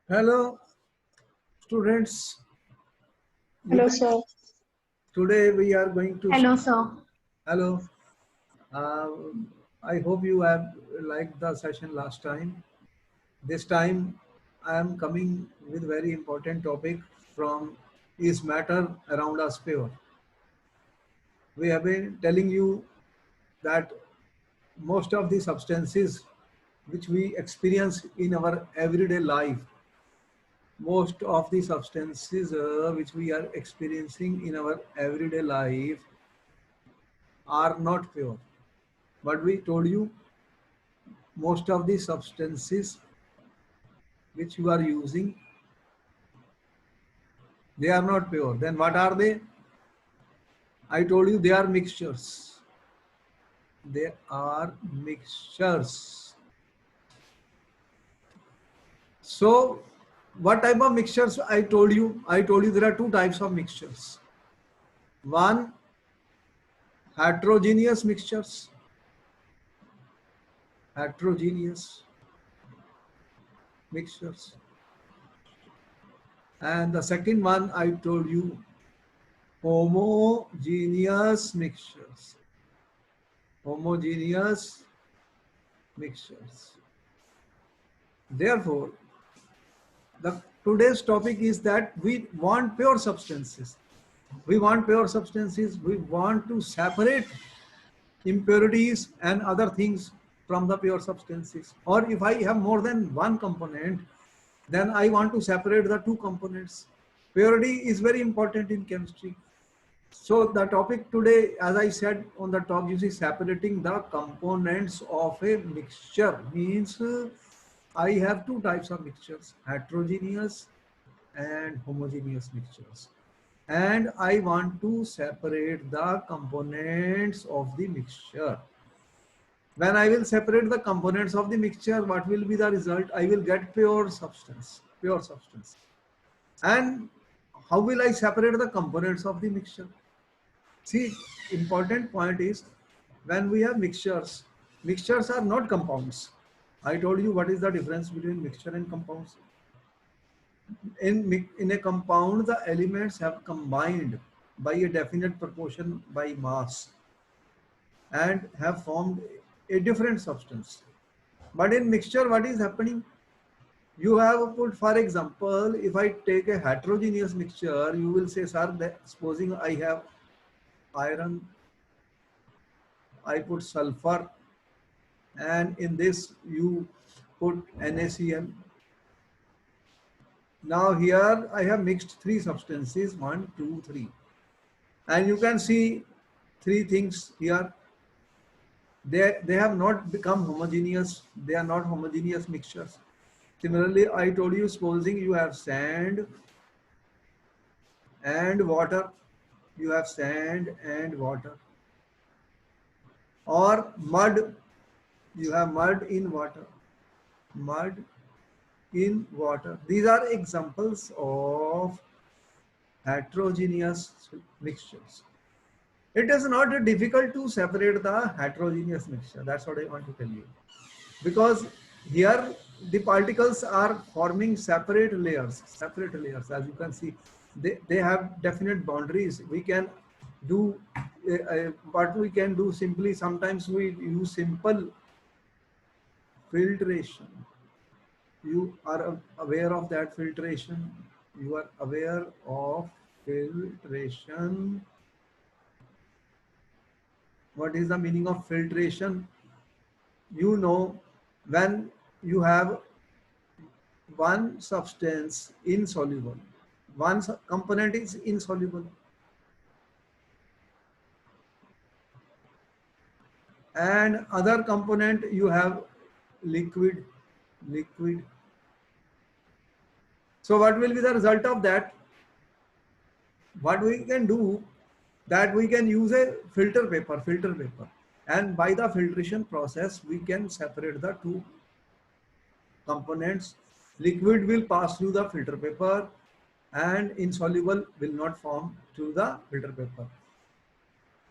Hello, students. You Hello, can. sir. Today we are going to. Hello, sir. Hello. Uh, I hope you have liked the session last time. This time I am coming with very important topic from is matter around us pure. We have been telling you that most of the substances which we experience in our everyday life, most of the substances which we are experiencing in our everyday life are not pure. But we told you most of the substances which you are using, they are not pure. Then what are they? I told you they are mixtures. They are mixtures. So what type of mixtures I told you? I told you there are two types of mixtures. One, heterogeneous mixtures. Heterogeneous mixtures. And the second one I told you, homogeneous mixtures. Homogeneous mixtures. Therefore, the today's topic is that we want pure substances. We want pure substances. We want to separate impurities and other things from the pure substances. Or if I have more than one component, then I want to separate the two components. Purity is very important in chemistry. So the topic today, as I said on the top, you see separating the components of a mixture means I have two types of mixtures, heterogeneous and homogeneous mixtures. And I want to separate the components of the mixture. When I will separate the components of the mixture, what will be the result? I will get pure substance, pure substance. And how will I separate the components of the mixture? See, important point is when we have mixtures, mixtures are not compounds. I told you what is the difference between mixture and compounds. In a compound, the elements have combined by a definite proportion by mass and have formed a different substance. But in mixture, what is happening? You have put, for example, if I take a heterogeneous mixture, you will say, sir, supposing I have iron, I put sulfur, and in this you put NaCl. Now here I have mixed three substances, 1, 2, 3. And you can see three things here. They have not become homogeneous. They are not homogeneous mixtures. Similarly, I told you, supposing you have sand and water, you have sand and water, or mud, you have mud in water, mud in water. These are examples of heterogeneous mixtures. It is not difficult to separate the heterogeneous mixture. That's what I want to tell you. Because here the particles are forming separate layers, as you can see. They have definite boundaries. We can do what we can do simply. Sometimes we use simple filtration. You are aware of that filtration. You are aware of filtration. What is the meaning of filtration? You know, when you have one substance insoluble, one component is insoluble, and other component you have liquid, liquid. So what will be the result of that? What we can do, that we can use a filter paper, and by the filtration process we can separate the two components. Liquid will pass through the filter paper and insoluble will not form through the filter paper.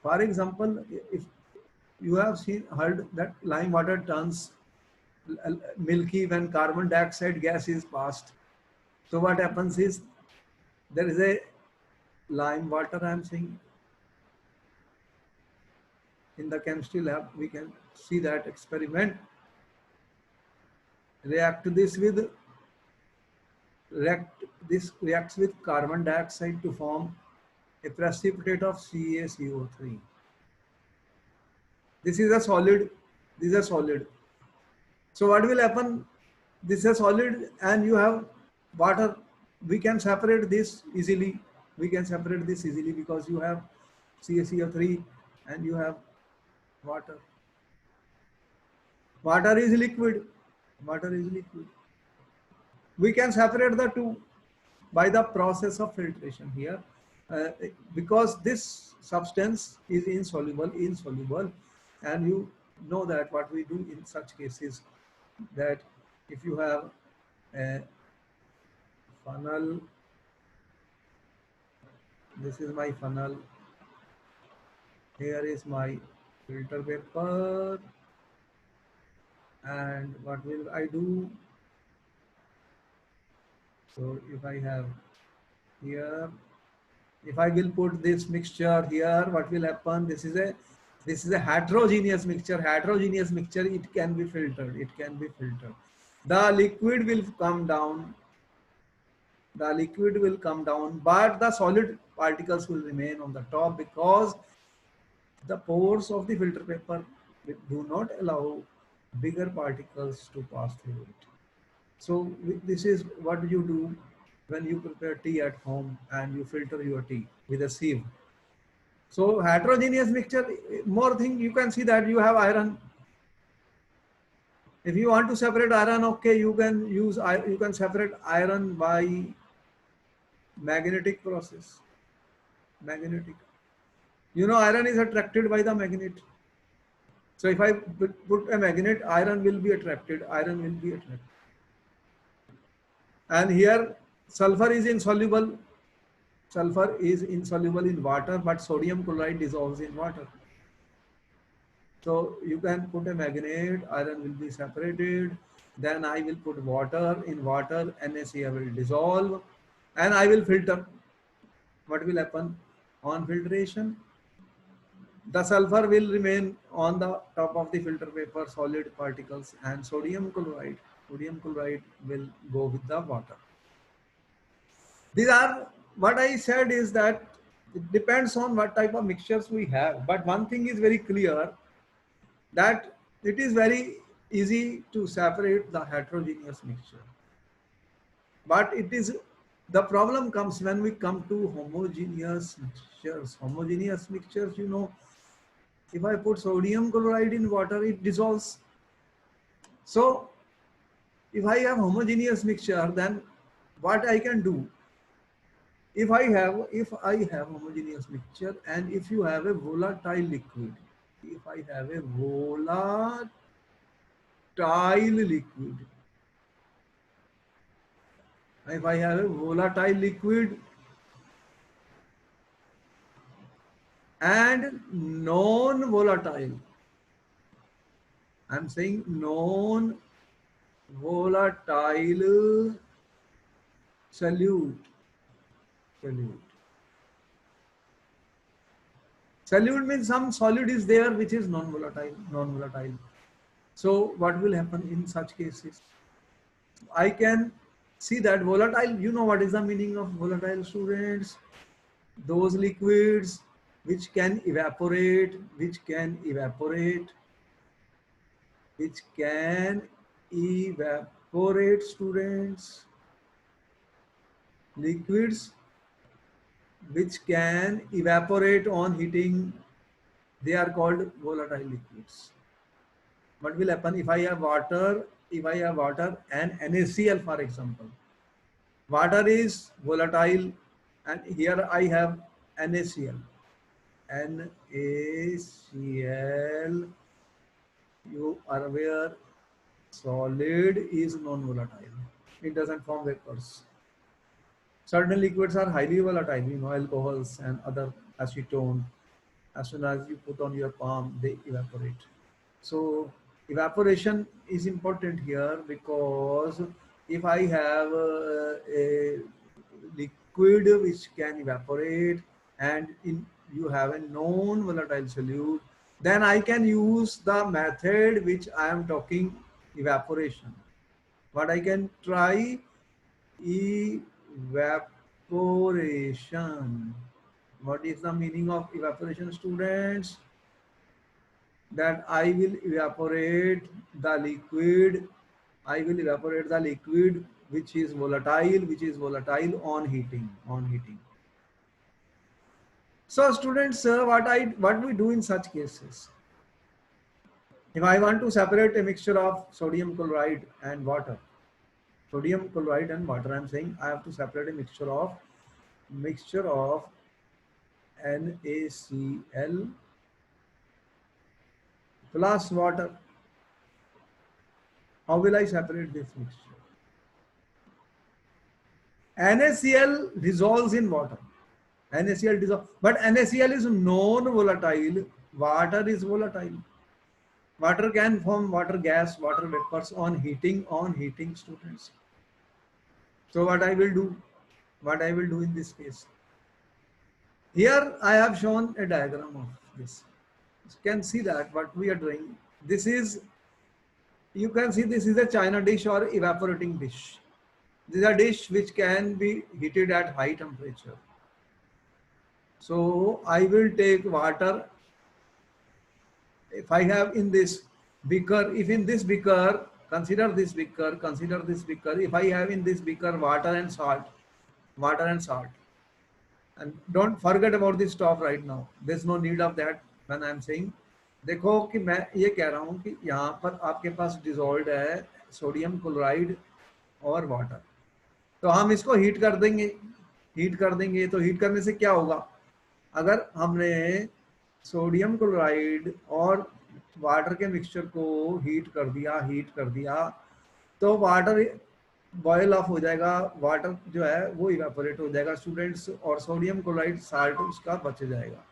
For example, if you have heard that lime water turns milky when carbon dioxide gas is passed. So what happens is there is a lime water I am saying in the chemistry lab. We can see that experiment. React this with reacts with carbon dioxide to form a precipitate of CaCO3. This is a solid. This is a solid. So what will happen? This is a solid, and you have water. We can separate this easily. We can separate this easily because you have CaCO3 and you have water. Water is liquid. Water is liquid. We can separate the two by the process of filtration here, uh, because this substance is insoluble, and you know that what we do in such cases, that if you have a funnel, this is my funnel, here is my filter paper, and what will I do? So if I have here, if I will put this mixture here, what will happen? This is a heterogeneous mixture. Heterogeneous mixture, it can be filtered. It can be filtered. The liquid will come down. The liquid will come down, but the solid particles will remain on the top because the pores of the filter paper do not allow bigger particles to pass through it. So this is what you do when you prepare tea at home and you filter your tea with a sieve. So heterogeneous mixture, more thing you can see that you have iron. If you want to separate iron, okay, you can separate iron by magnetic process. Magnetic. You know, iron is attracted by the magnet. So if I put a magnet, iron will be attracted. Iron will be attracted. And here sulfur is insoluble. Sulfur is insoluble in water, but sodium chloride dissolves in water. So you can put a magnet, iron will be separated. Then I will put water. In water, NaCl will dissolve, and I will filter. What will happen on filtration? The sulfur will remain on the top of the filter paper, solid particles, and sodium chloride will go with the water. These are, what I said is that it depends on what type of mixtures we have. But one thing is very clear, that it is very easy to separate the heterogeneous mixture. But it is, the problem comes when we come to homogeneous mixtures. Homogeneous mixtures, you know, if I put sodium chloride in water, it dissolves. So if I have homogeneous mixture, then what I can do? If I have homogeneous mixture, and if you have a volatile liquid, if I have a volatile liquid, if I have a volatile liquid and non-volatile, I'm saying non-volatile solute. Solute means some solid is there which is non-volatile. So what will happen in such cases? I can see that volatile, you know what is the meaning of volatile, students? Those liquids which can evaporate, students. Liquids which can evaporate on heating, they are called volatile liquids. What will happen if I have water? If I have water and NaCl, for example, water is volatile, and here I have NaCl. NaCl, you are aware, solid is non-volatile. It doesn't form vapors. Certain liquids are highly volatile, you know, alcohols and other acetone. As soon as you put on your palm, they evaporate. So evaporation is important here because if I have a liquid which can evaporate and you have a known volatile solute, then I can use the method which I am talking, evaporation. What I can try, evaporation. What is the meaning of evaporation, students? That I will evaporate the liquid. I will evaporate the liquid which is volatile on heating. So students, what we do in such cases? If I want to separate a mixture of sodium chloride and water, I'm saying I have to separate a mixture of NaCl plus water. How will I separate this mixture? NaCl dissolves in water. NaCl dissolves, but NaCl is non-volatile. Water is volatile. Water can form water gas, water vapors on heating, students. So what I will do? In this case? Here I have shown a diagram of this. You can see that what we are doing. This is, you can see this is a china dish or evaporating dish. This is a dish which can be heated at high temperature. So I will take water. If I have in this beaker, if in this beaker, consider this beaker, if I have in this beaker water and salt, and don't forget about this stuff right now. There's no need of that when I'm saying. देखो कि मैं ये कह रहा हूँ कि यहाँ पर आपके पास डिजोल्व है सोडियम क्लोराइड और वाटर, तो हम इसको हीट कर देंगे। तो हीट करने से क्या होगा? अगर हमने सोडियम क्लोराइड और वाटर के मिक्सचर को हीट कर दिया तो वाटर बॉयल ऑफ हो जाएगा, वाटर जो है वो इवेपोरेट हो जाएगा स्टूडेंट्स, और सोडियम क्लोराइड साल्ट उसका बच जाएगा।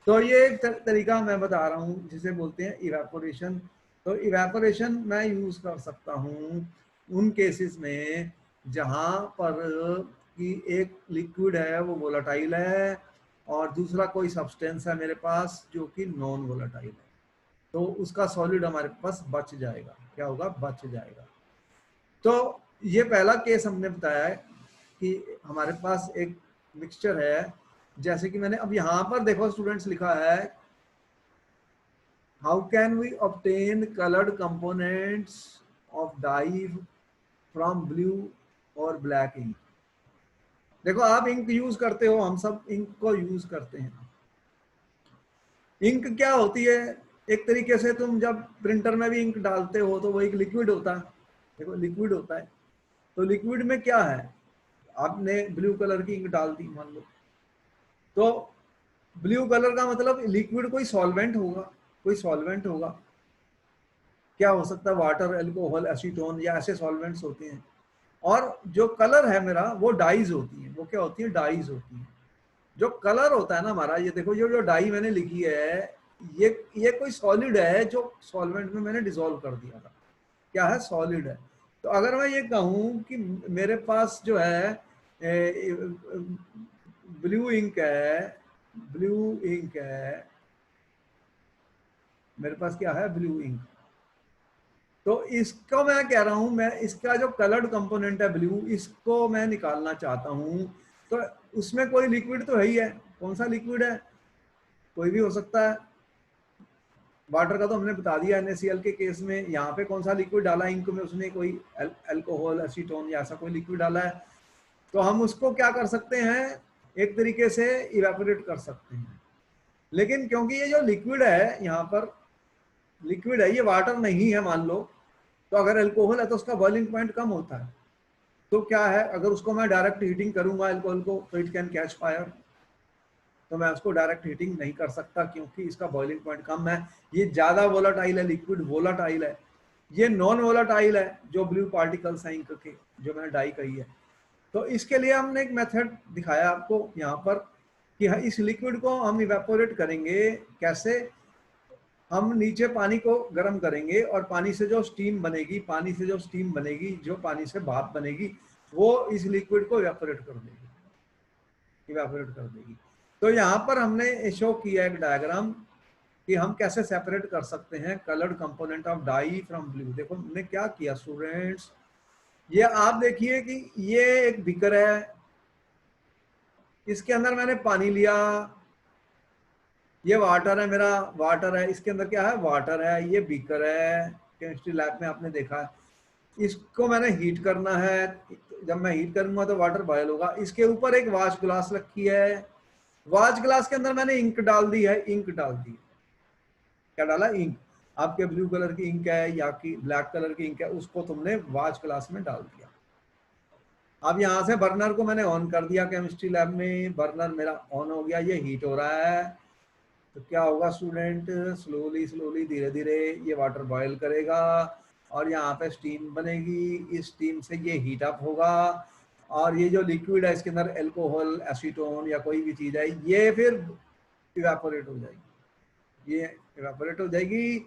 तो ये एक तरीका मैं बता रहा हूँ जिसे बोलते हैं इवेपोरेशन। तो इवेपोरेशन मैं यूज कर सकता हूँ उन केसेस में जहाँ पर कि एक लिक्विड है वो वोलाटाइल है और दूसरा कोई सब्सटेंस है मेरे पास जो कि नॉन वोलाटाइल है, तो उसका सॉलिड हमारे पास बच जाएगा। क्या होगा? बच जाएगा। तो ये पहला केस हमने बताया है कि हमारे पास एक मिक्सचर है, जैसे कि मैंने अब यहाँ पर देखो स्टूडेंट्स लिखा है, how can we obtain coloured components of dye from blue और ब्लैक इंक। देखो आप इंक यूज करते हो, हम सब इंक को यूज करते हैं। इंक क्या होती है? एक तरीके से तुम जब प्रिंटर में भी इंक डालते हो तो वो एक लिक्विड होता है। देखो लिक्विड होता है, तो लिक्विड में क्या है? आपने ब्लू कलर की इंक डाल दी मान लो, तो ब्लू कलर का मतलब लिक्विड कोई सॉल्वेंट होगा। क्या हो सकता है? वाटर, अल्कोहल, एसीटोन या ऐसे सॉल्वेंट्स होते हैं। और जो कलर है मेरा वो डाइज होती है। वो क्या होती है? डाइज होती है। जो कलर होता है ना हमारा, ये देखो जो डाई मैंने लिखी है, ये कोई सॉलिड है जो सॉल्वेंट में मैंने डिसॉल्व कर दिया था। क्या है? सॉलिड है। तो अगर मैं ये कहूं कि मेरे पास जो है ब्लू इंक है, मेरे पास क्या है? Blue ink. तो इसको मैं कह रहा हूं, मैं इसका जो कलर्ड कंपोनेंट है ब्लू, इसको मैं निकालना चाहता हूं। तो उसमें कोई लिक्विड तो है ही है। कौन सा लिक्विड है? कोई भी हो सकता है। वाटर का तो हमने बता दिया NaCl के केस में। यहाँ पे कौन सा लिक्विड डाला इंक में? उसने कोई अल्कोहल, एसीटोन या ऐसा कोई लिक्विड डाला है। तो हम उसको क्या कर सकते हैं? एक तरीके से इवेपोरेट कर सकते हैं। लेकिन क्योंकि ये जो लिक्विड है, यहाँ पर लिक्विड है, ये वाटर नहीं है मान लो, तो अगर अल्कोहल है तो उसका बॉइलिंग पॉइंट कम होता है। तो क्या है, अगर उसको मैं डायरेक्ट हीटिंग करूंगा अल्कोहल को, तो इट कैन कैच फायर। तो मैं उसको डायरेक्ट हीटिंग नहीं कर सकता क्योंकि इसका बॉइलिंग पॉइंट कम है। ये ज्यादा वोलाटाइल है, लिक्विड वोलाटाइल है। ये नॉन वोलाटाइल है, जो ब्लू पार्टिकल्स हैं इंक के, जो मैंने डाई कही है। तो इसके लिए हमने एक मेथड दिखाया आपको यहाँ पर कि इस लिक्विड को हम इवेपोरेट करेंगे। कैसे? हम नीचे पानी को गर्म करेंगे और पानी से जो स्टीम बनेगी, जो पानी से भाप बनेगी, वो इस लिक्विड को इवेपोरेट कर देगी। तो यहाँ पर हमने शो किया एक डायग्राम कि हम कैसे सेपरेट कर सकते हैं coloured component of dye from blue. देखो हमने क्या किया स्टूडेंट्स, ये आप देखिए कि ये एक बीकर है, इसके अंदर मैंने पानी लिया, ये वाटर है, मेरा वाटर है, इसके अंदर क्या है, वाटर है, ये बीकर है, केमिस्ट्री लैब में आपने देखा है। इसको मैंने हीट करना है, जब मैं हीट करूंगा तो वाटर बॉयल होगा। इसके ऊपर एक वॉश ग्लास रखी है, वॉश ग्लास के अंदर मैंने इंक डाल दी है, क्या डाला, इंक। आपके ब्लू कलर की इंक है या कि ब्लैक कलर की इंक है, उसको तुमने वॉश ग्लास में डाल दिया। अब यहाँ से बर्नर को मैंने ऑन कर दिया, केमिस्ट्री लैब में बर्नर मेरा ऑन हो गया, ये हीट हो रहा है। तो क्या होगा स्टूडेंट, स्लोली धीरे धीरे ये वाटर बॉयल करेगा और यहाँ पे स्टीम बनेगी, इस स्टीम से ये हीट अप होगा और ये जो लिक्विड है इसके अंदर एल्कोहल, एसीटोन या कोई भी चीज है, ये फिर इवेपोरेट हो जाएगी, ये इवेपोरेट हो जाएगी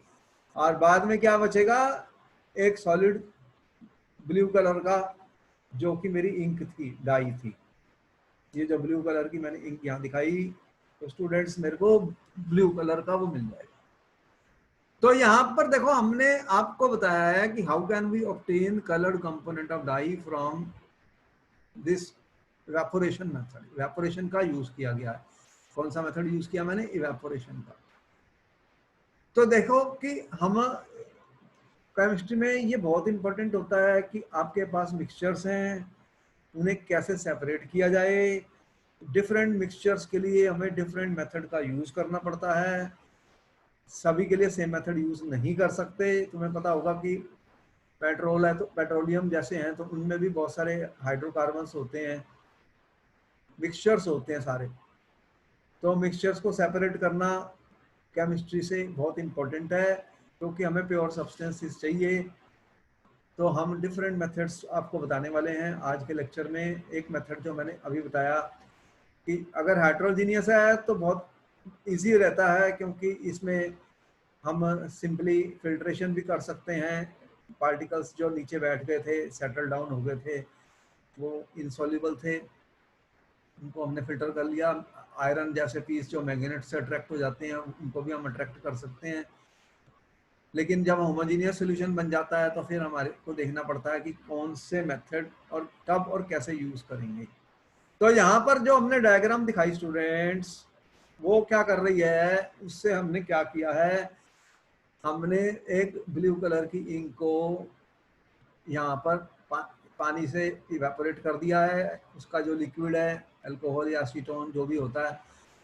और बाद में क्या बचेगा, एक सॉलिड ब्लू कलर का, जो कि मेरी इंक थी, डाई थी। ये जो ब्लू कलर की मैंने इंक यहाँ दिखाई, तो स्टूडेंट्स मेरे को ब्लू कलर का वो मिल जाएगा। तो यहाँ पर देखो हमने आपको बताया है कि how can we obtain coloured component of dye from this evaporation method. Evaporation का यूज किया गया है। कौन सा मेथड यूज किया मैंने, इवेपोरेशन का। तो देखो कि हम केमिस्ट्री में ये बहुत इंपॉर्टेंट होता है कि आपके पास मिक्सचर्स हैं, उन्हें कैसे सेपरेट किया जाए। डिफरेंट मिक्सचर्स के लिए हमें डिफरेंट मेथड का यूज करना पड़ता है, सभी के लिए सेम मेथड यूज नहीं कर सकते। तुम्हें पता होगा कि पेट्रोल है तो पेट्रोलियम जैसे हैं तो उनमें भी बहुत सारे हाइड्रोकार्बन्स होते हैं, मिक्सचर्स होते हैं सारे। तो मिक्सचर्स को सेपरेट करना केमिस्ट्री से बहुत इंपॉर्टेंट है, क्योंकि हमें प्योर सब्सटेंसेस चाहिए। तो हम डिफरेंट मेथड्स आपको बताने वाले हैं आज के लेक्चर में। एक मेथड जो मैंने अभी बताया कि अगर हेट्रोजीनियस है तो बहुत इजी रहता है, क्योंकि इसमें हम सिंपली फिल्ट्रेशन भी कर सकते हैं। पार्टिकल्स जो नीचे बैठ गए थे, सेटल डाउन हो गए थे, वो इनसॉल्युबल थे, उनको हमने फिल्टर कर लिया। आयरन जैसे पीस जो मैग्नेट से अट्रैक्ट हो जाते हैं, उनको भी हम अट्रैक्ट कर सकते हैं। लेकिन जब होमोजीनियस सोल्यूशन बन जाता है तो फिर हमारे को देखना पड़ता है कि कौन से मेथड और कब और कैसे यूज करेंगे। तो यहाँ पर जो हमने डायग्राम दिखाई स्टूडेंट्स, वो क्या कर रही है, उससे हमने क्या किया है, हमने एक ब्लू कलर की इंक को यहाँ पर पानी से इवेपोरेट कर दिया है। उसका जो लिक्विड है, अल्कोहल या एसीटोन जो भी होता है,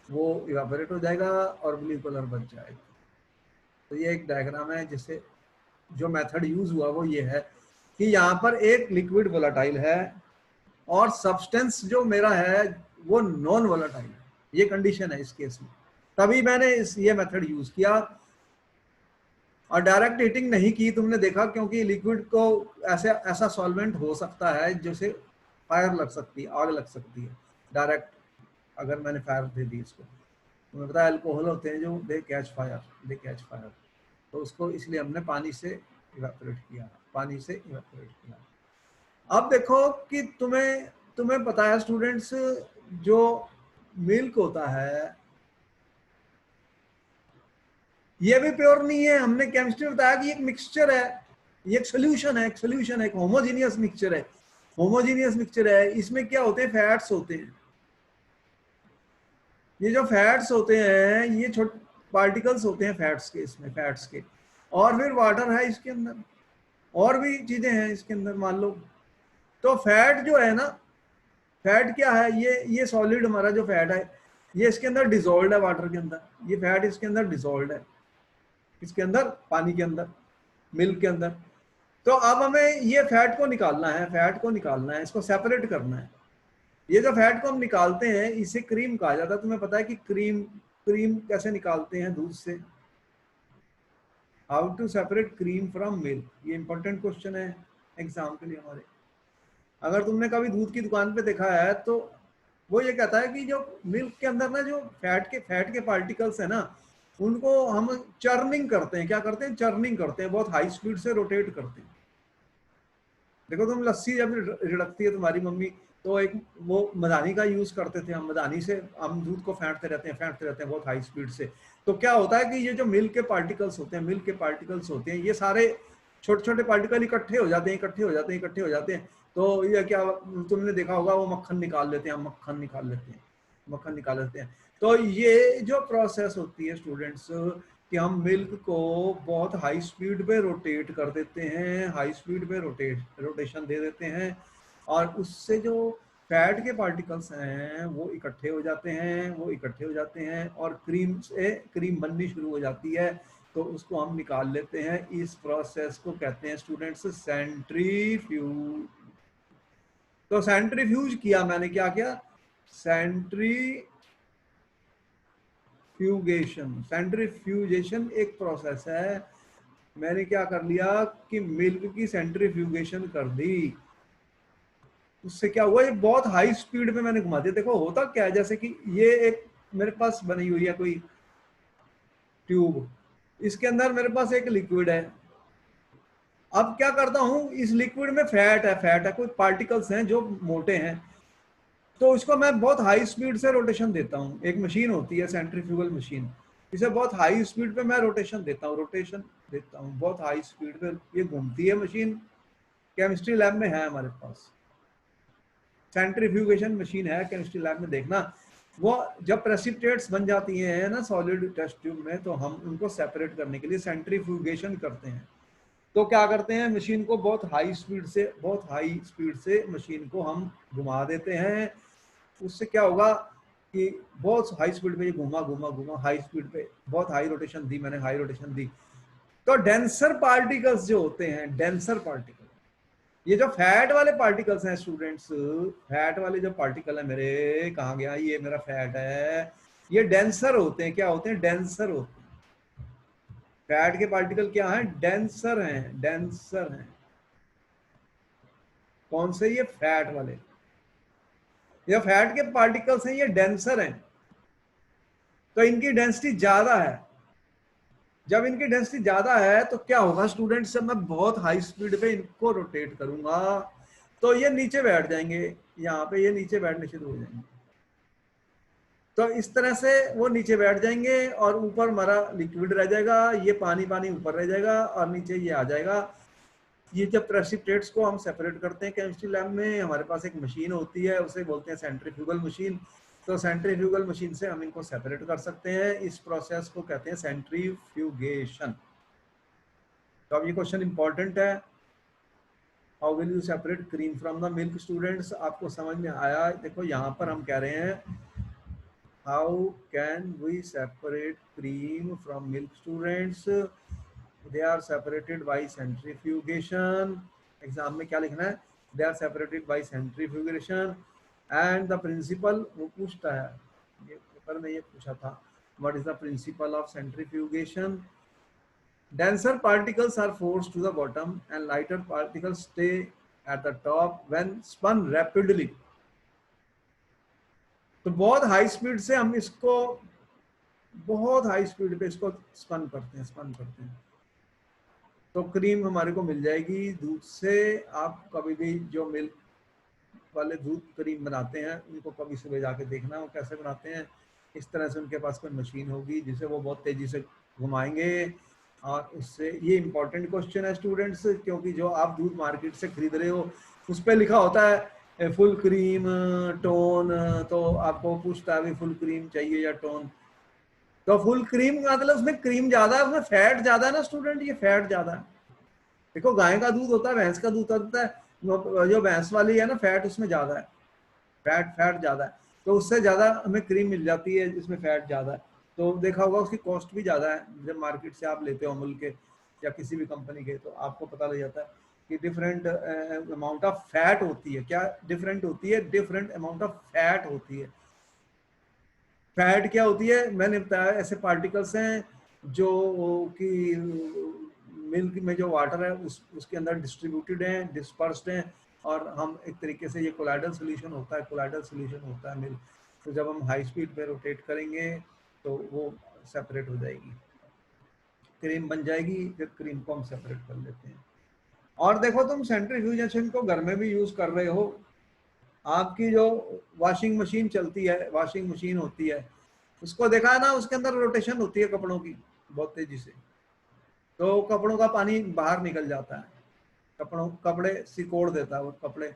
वो इवेपोरेट हो जाएगा और ब्लू कलर बच जाएगा। तो ये एक डायग्राम है, जिससे जो मेथड यूज हुआ वो ये है कि यहाँ पर एक लिक्विड वोलेटाइल है और सब्सटेंस जो मेरा है वो नॉन वोलेटाइल है। ये कंडीशन है इस केस में, तभी मैंने ये मेथड यूज किया। और डायरेक्ट हीटिंग नहीं की, तुमने देखा, क्योंकि लिक्विड को ऐसा सॉल्वेंट हो सकता है जिसे फायर लग सकती है, आग लग सकती है डायरेक्ट। अगर मैंने फायर दे दी इसको, तुम्हें पता है अल्कोहल होते हैं जो दे कैच फायर, तो उसको इसलिए हमने पानी से इवेपोरेट किया। अब देखो कि तुम्हें पता है स्टूडेंट्स, जो मिल्क होता है ये भी प्योर नहीं है। हमने केमिस्ट्री में बताया कि एक मिक्सचर है, ये एक सोल्यूशन है, एक होमोजीनियस मिक्सचर है। इसमें क्या होते हैं, फैट्स होते हैं। ये जो फैट्स होते हैं ये छोटे पार्टिकल्स होते हैं फैट्स के, और फिर वाटर है इसके अंदर, और भी चीजें हैं इसके अंदर मान लो। तो फैट जो है ना, फैट क्या है, ये सॉलिड हमारा जो फैट है ये इसके अंदर डिजोल्व है वाटर के अंदर, ये फैट इसके अंदर डिजोल्व है, इसके अंदर पानी के अंदर, मिल्क के अंदर। तो अब हमें ये फैट को निकालना है, इसको सेपरेट करना है। ये जो फैट को हम निकालते हैं इसे क्रीम कहा जाता है। तुम्हें पता है कि क्रीम कैसे निकालते हैं दूध से, how to separate cream from milk, ये इंपॉर्टेंट क्वेश्चन है एग्जाम के लिए हमारे। अगर तुमने कभी दूध की दुकान पे देखा है तो वो ये कहता है कि जो मिल्क के अंदर ना जो फैट के पार्टिकल्स है ना, उनको हम चर्निंग करते हैं। क्या करते हैं? चर्निंग करते हैं, बहुत हाई स्पीड से रोटेट करते हैं। देखो तुम लस्सी जब रिड़कती है तुम्हारी मम्मी, तो एक वो मदानी का यूज करते थे हम, मदानी से हम दूध को फेंटते रहते हैं बहुत हाई स्पीड से। तो क्या होता है कि ये जो मिल्क के पार्टिकल्स होते हैं, मिल्क के पार्टिकल्स होते हैं, ये सारे छोटे छोटे पार्टिकल इकट्ठे हो जाते हैं, इकट्ठे हो जाते हैं, इकट्ठे हो जाते हैं। तो ये क्या, तुमने देखा होगा वो मक्खन निकाल लेते हैं, हम मक्खन निकाल लेते हैं, मक्खन निकाल लेते हैं। तो ये जो प्रोसेस होती है स्टूडेंट्स, कि हम मिल्क को बहुत हाई स्पीड पे रोटेट कर देते हैं, हाई स्पीड पे रोटेशन दे देते हैं, और उससे जो फैट के पार्टिकल्स हैं वो इकट्ठे हो जाते हैं, वो इकट्ठे हो जाते हैं, और क्रीम से क्रीम बननी शुरू हो जाती है। तो उसको हम निकाल लेते हैं। इस प्रोसेस को कहते हैं स्टूडेंट्स सेंट्रीफ्यूज। तो सेंट्रीफ्यूज किया मैंने, क्या किया? सेंट्रीफ्यूगेशन एक प्रोसेस है। मैंने क्या कर लिया कि मिल्क की सेंट्रीफ्यूगेशन कर दी। उससे क्या हुआ, ये बहुत हाई स्पीड में मैंने घुमा दिया। देखो होता क्या है, जैसे कि ये एक मेरे पास बनी हुई है कोई ट्यूब, इसके अंदर मेरे पास एक लिक्विड है। अब क्या करता हूं, इस लिक्विड में फैट है, कुछ पार्टिकल्स हैं जो मोटे हैं। तो इसको मैं बहुत हाई स्पीड से रोटेशन देता हूँ। एक मशीन होती है सेंट्रीफ्यूगल मशीन, इसे बहुत हाई स्पीड पे मैं रोटेशन देता हूँ, बहुत हाई स्पीड पे ये घूमती है मशीन। केमिस्ट्री लैब में है हमारे पास, सेंट्रीफ्यूगेशन मशीन है केमिस्ट्री लैब में, देखना। वो जब प्रेसिपिटेट्स बन जाती हैं ना सॉलिड टेस्ट ट्यूब में, तो हम उनको सेपरेट करने के लिए सेंट्रीफ्यूगेशन करते हैं। तो क्या करते हैं, मशीन को बहुत हाई स्पीड से मशीन को हम घुमा देते हैं। उससे क्या होगा कि बहुत हाई स्पीड पे ये घूमा घूमा घूमा, हाई स्पीड पे बहुत हाई रोटेशन दी मैंने, हाई रोटेशन दी। तो डेंसर पार्टिकल्स जो होते हैं, डेंसर पार्टिकल, ये जो फैट वाले पार्टिकल्स हैं स्टूडेंट्स, फैट वाले जो पार्टिकल है मेरे, कहाँ गया ये मेरा फैट है, ये डेंसर होते हैं। क्या होते हैं? डेंसर होते हैं। फैट के पार्टिकल क्या हैं? डेंसर हैं, डेंसर हैं। कौन से? ये फैट वाले, ये फैट के पार्टिकल्स हैं, ये डेंसर हैं। तो इनकी डेंसिटी ज्यादा है। जब इनकी डेंसिटी ज्यादा है तो क्या होगा स्टूडेंट्स, जब मैं बहुत हाई स्पीड पे इनको रोटेट करूंगा तो ये नीचे बैठ जाएंगे, यहाँ पे ये नीचे बैठने शुरू हो जाएंगे। तो इस तरह से वो नीचे बैठ जाएंगे और ऊपर हमारा लिक्विड रह जाएगा, ये पानी पानी ऊपर रह जाएगा और नीचे ये आ जाएगा। ये जब प्रेसिपिटेट्स को हम सेपरेट करते हैं केमिस्ट्री लैब में, हमारे पास एक मशीन होती है, उसे बोलते हैं सेंट्रीफ्यूगल मशीन। तो सेंट्रीफ्यूगल मशीन से हम इनको सेपरेट कर सकते हैं। इस प्रोसेस को कहते हैं सेंट्रीफ्यूगेशन। तो अब ये क्वेश्चन इंपॉर्टेंट है, how will you separate cream from the milk? Students आपको समझ में आया? देखो यहाँ पर हम कह रहे हैं how can we separate cream from milk? Students they are separated by centrifugation। Exam में क्या लिखना है? they are separated by centrifugation and the principle, वो पूछता है, ये पेपर में ये पूछा था, what is the principle of centrifugation? Denser particles are forced to the bottom and lighter particles stay at the top when spun rapidly। तो बहुत हाई स्पीड से हम इसको, बहुत हाई स्पीड पे इसको स्पन करते हैं। तो क्रीम हमारे को मिल जाएगी दूध से। आप कभी भी जो मिल्क वाले दूध क्रीम बनाते हैं उनको कभी सुबह जाके देखना वो कैसे बनाते हैं। इस तरह से उनके पास कोई मशीन होगी जिसे वो बहुत तेजी से घुमाएंगे, और उससे, ये इंपॉर्टेंट क्वेश्चन है स्टूडेंट्स, क्योंकि जो आप दूध मार्केट से खरीद रहे हो उस पर लिखा होता है फुल क्रीम टोन, तो आपको पूछता है फुल क्रीम चाहिए या टोन। तो फुल क्रीम मतलब उसमें क्रीम ज्यादा है, उसमें फैट ज्यादा है ना स्टूडेंट, ये फैट ज्यादा है। देखो गाय का दूध होता है, भैंस का दूध होता है, जो भैंस वाली है ना फैट उसमें ज्यादा है, फैट ज्यादा है। तो उससे ज्यादा हमें क्रीम मिल जाती है जिसमें फैट ज्यादा है। तो देखा होगा उसकी कॉस्ट भी ज्यादा है। जब मार्केट से आप लेते हो अमूल के या किसी भी कंपनी के, तो आपको पता लग जाता है कि डिफरेंट अमाउंट ऑफ फैट होती है। क्या डिफरेंट होती है? डिफरेंट अमाउंट ऑफ फैट होती है। फैट क्या होती है? मैंने बताया ऐसे पार्टिकल्स हैं जो कि मिल्क में जो वाटर है उसके अंदर डिस्ट्रीब्यूटेड हैं, डिस्पर्स्ड हैं, और हम एक तरीके से, ये कोलाइडल सोल्यूशन होता है, कोलाइडल सोल्यूशन होता है मिल्क। तो जब हम हाई स्पीड पे रोटेट करेंगे तो वो सेपरेट हो जाएगी, क्रीम बन जाएगी। फिर क्रीम को हम सेपरेट कर लेते हैं। और देखो तुम सेंट्रीफ्यूजेशन को घर में भी यूज कर रहे हो। आपकी जो वॉशिंग मशीन चलती है, वॉशिंग मशीन होती है, उसको देखा है ना, उसके अंदर रोटेशन होती है कपड़ों की बहुत तेजी से, तो कपड़ों का पानी बाहर निकल जाता है, कपड़े सिकोड़ देता है वो कपड़े।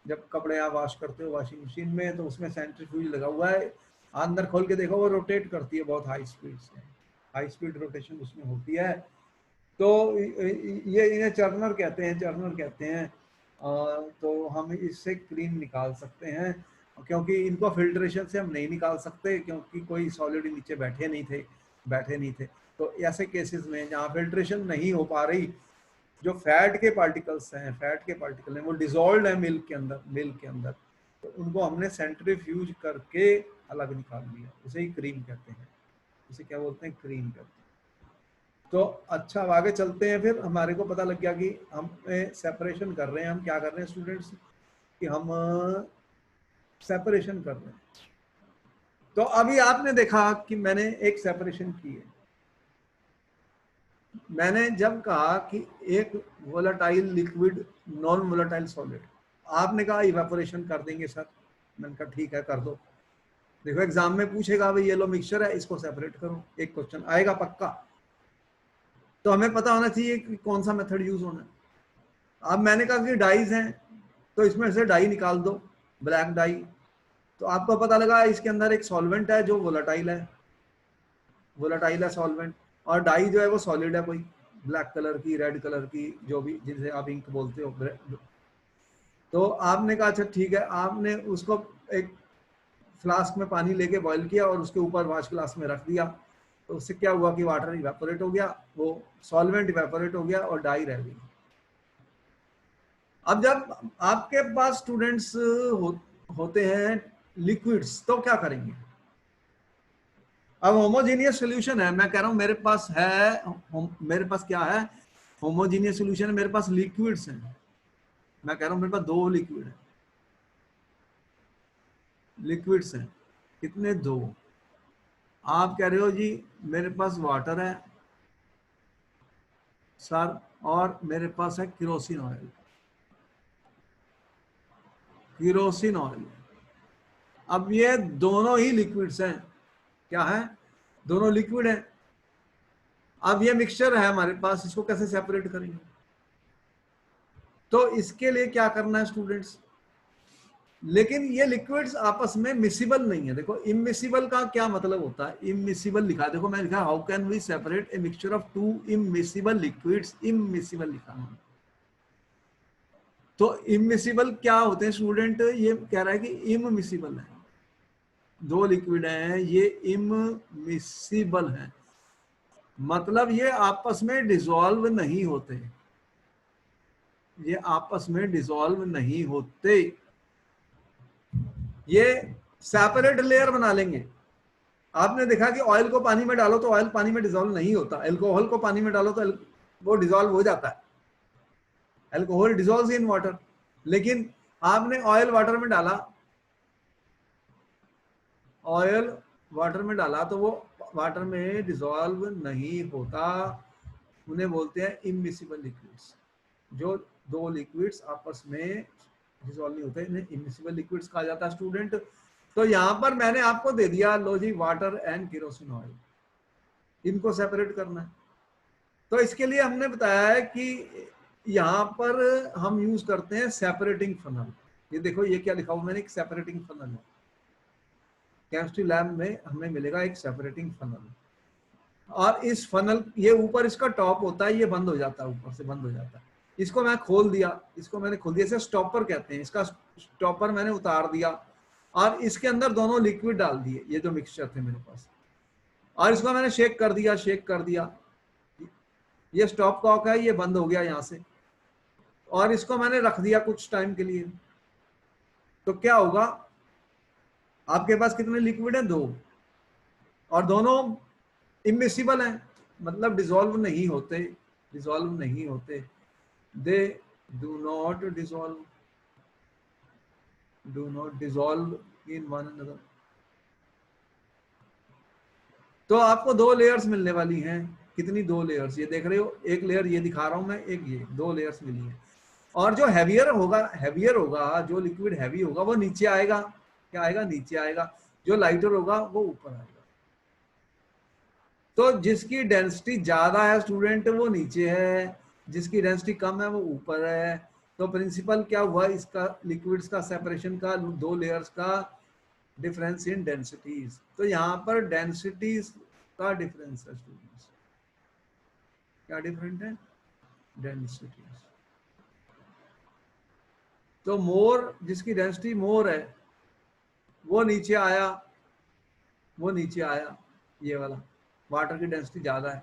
जब कपड़े आप वॉश करते हो वॉशिंग मशीन में, तो उसमें सेंट्रीफ्यूज लगा हुआ है, अंदर खोल के देखो वो रोटेट करती है बहुत हाई स्पीड से, हाई स्पीड रोटेशन उसमें होती है। तो ये इन्हें चर्नर कहते हैं, चर्नर कहते हैं। तो हम इससे क्रीम निकाल सकते हैं, क्योंकि इनको फिल्ट्रेशन से हम नहीं निकाल सकते, क्योंकि कोई सॉलिड नीचे बैठे नहीं थे। तो ऐसे केसेस में जहाँ फिल्ट्रेशन नहीं हो पा रही, जो फैट के पार्टिकल्स हैं, फैट के पार्टिकल हैं, वो डिजोल्व है मिल्क के अंदर, तो उनको हमने सेंट्रीफ्यूज करके अलग निकाल लिया, उसे ही क्रीम कहते हैं। उसे क्या बोलते हैं? क्रीम कहते हैं। तो अच्छा, अब आगे चलते हैं। फिर हमारे को पता लग गया कि हम सेपरेशन कर रहे हैं। हम क्या कर रहे हैं स्टूडेंट्स, कि हम सेपरेशन कर रहे हैं। तो अभी आपने देखा कि मैंने एक सेपरेशन की है। मैंने जब कहा कि एक volatile liquid, non volatile solid, आपने कहा इवेपोरेशन कर देंगे सर। मैंने कहा ठीक है, कर दो। देखो एग्जाम में पूछेगा भाई ये लो मिक्सचर है, इसको सेपरेट करो, एक क्वेश्चन आएगा पक्का। तो हमें पता होना चाहिए कि कौन सा मेथड यूज होना है। अब मैंने कहा कि डाइज हैं, तो इसमें से डाई निकाल दो, ब्लैक डाई। तो आपको पता लगा इसके अंदर एक सॉल्वेंट है जो वोलाटाइल है सॉल्वेंट, और डाई जो है वो सॉलिड है कोई, ब्लैक कलर की, रेड कलर की, जो भी जिसे आप इंक बोलते हो। तो आपने कहा अच्छा ठीक है, आपने उसको एक फ्लास्क में पानी लेके बॉईल किया और उसके ऊपर वॉश ग्लास में रख दिया। तो उससे क्या हुआ कि वाटर इवेपोरेट हो गया, वो सॉल्वेंट इवेपोरेट हो गया और डाई रह गई। अब जब आपके पास स्टूडेंट्स होते हैं लिक्विड्स, तो क्या करेंगे? अब होमोजीनियस सोल्यूशन है, मैं कह रहा हूं मेरे पास है, मेरे पास क्या है? होमोजीनियस सोल्यूशन है, मेरे पास लिक्विड्स हैं। मैं कह रहा हूं मेरे पास दो लिक्विड्स हैं। कितने? दो। आप कह रहे हो जी मेरे पास वाटर है सर, और मेरे पास है केरोसिन ऑयल। केरोसिन ऑयल, अब ये दोनों ही लिक्विड्स हैं। क्या है? दोनों लिक्विड है। अब ये मिक्सचर है हमारे पास, इसको कैसे सेपरेट करेंगे? तो इसके लिए क्या करना है स्टूडेंट्स? लेकिन ये लिक्विड्स आपस में मिसिबल नहीं है। देखो इमिसिबल का क्या मतलब होता है? इमिसिबल लिखा, देखो मैं लिखा how can we separate a mixture of two immiscible liquids, immiscible लिखा है। तो इमिसिबल क्या होते हैं स्टूडेंट? ये कह रहा है कि इमिसिबल है, दो लिक्विड हैं ये इमिसिबल हैं, मतलब ये आपस में डिसॉल्व नहीं होते, ये आपस में डिसॉल्व नहीं होते, ये सेपरेट लेयर बना लेंगे। आपने देखा कि ऑयल को पानी में डालो तो ऑयल पानी में डिसॉल्व नहीं होता, अल्कोहल को पानी में डालो तो वो डिसॉल्व हो जाता है, अल्कोहल डिसॉल्व इन वाटर। लेकिन आपने ऑयल वाटर में डाला, ऑयल वाटर में डाला तो वो वाटर में डिसॉल्व नहीं होता। उन्हें बोलते हैं इमिसिबल लिक्विड्स। जो दो लिक्विड्स आपस में डिसॉल्व नहीं होते, इन्हें इमिसिबल लिक्विड्स कहा जाता है स्टूडेंट। तो यहां पर मैंने आपको दे दिया लो जी, वाटर एंड केरोसिन ऑयल, इनको सेपरेट करना है। तो इसके लिए हमने बताया है कि यहां पर हम यूज करते हैं सेपरेटिंग फनल। ये देखो ये क्या लिखा हुआ मैंने, एक सेपरेटिंग फनल है। केमिस्ट्री लैब में हमें मिलेगा एक सेपरेटिंग फनल, और इस फनल, ये ऊपर इसका टॉप होता है, ये बंद हो जाता है, ऊपर से बंद हो जाता है। इसको मैं खोल दिया, इसको मैंने खोल दिया, इसे स्टॉपर कहते हैं। इसका स्टॉपर मैंने उतार दिया और इसके अंदर दोनों लिक्विड डाल दिए, ये जो मिक्सचर थे मेरे पास, और इसको मैंने शेक कर दिया। ये स्टॉप कॉक है, ये बंद हो गया यहां से, और इसको मैंने रख दिया कुछ टाइम के लिए। तो क्या होगा? आपके पास कितने लिक्विड हैं? दो, और दोनों इमिसिबल हैं, मतलब डिसॉल्व नहीं होते, डिसॉल्व नहीं होते, they do not dissolve, do not dissolve in one another. तो आपको 2 लेयर्स मिलने वाली हैं। कितनी? 2 लेयर्स, ये देख रहे हो, एक लेयर ये दिखा रहा हूं मैं, एक ये, 2 लेयर्स मिली है। और जो हैवियर होगा, जो लिक्विड हैवी होगा वो नीचे आएगा। क्या आएगा? नीचे आएगा। जो लाइटर होगा वो ऊपर आएगा। तो जिसकी डेंसिटी ज्यादा है स्टूडेंट वो नीचे है, जिसकी डेंसिटी कम है वो ऊपर है। तो प्रिंसिपल क्या हुआ इसका? लिक्विड्स का सेपरेशन का, 2 लेयर्स का डिफरेंस इन डेंसिटीज। तो यहाँ पर डेंसिटीज का डिफरेंस है स्टूडेंट्स। क्या डिफरेंट है? डेंसिटीज। तो मोर, जिसकी डेंसिटी मोर है वो नीचे आया, वो नीचे आया। ये वाला वाटर की डेंसिटी ज्यादा है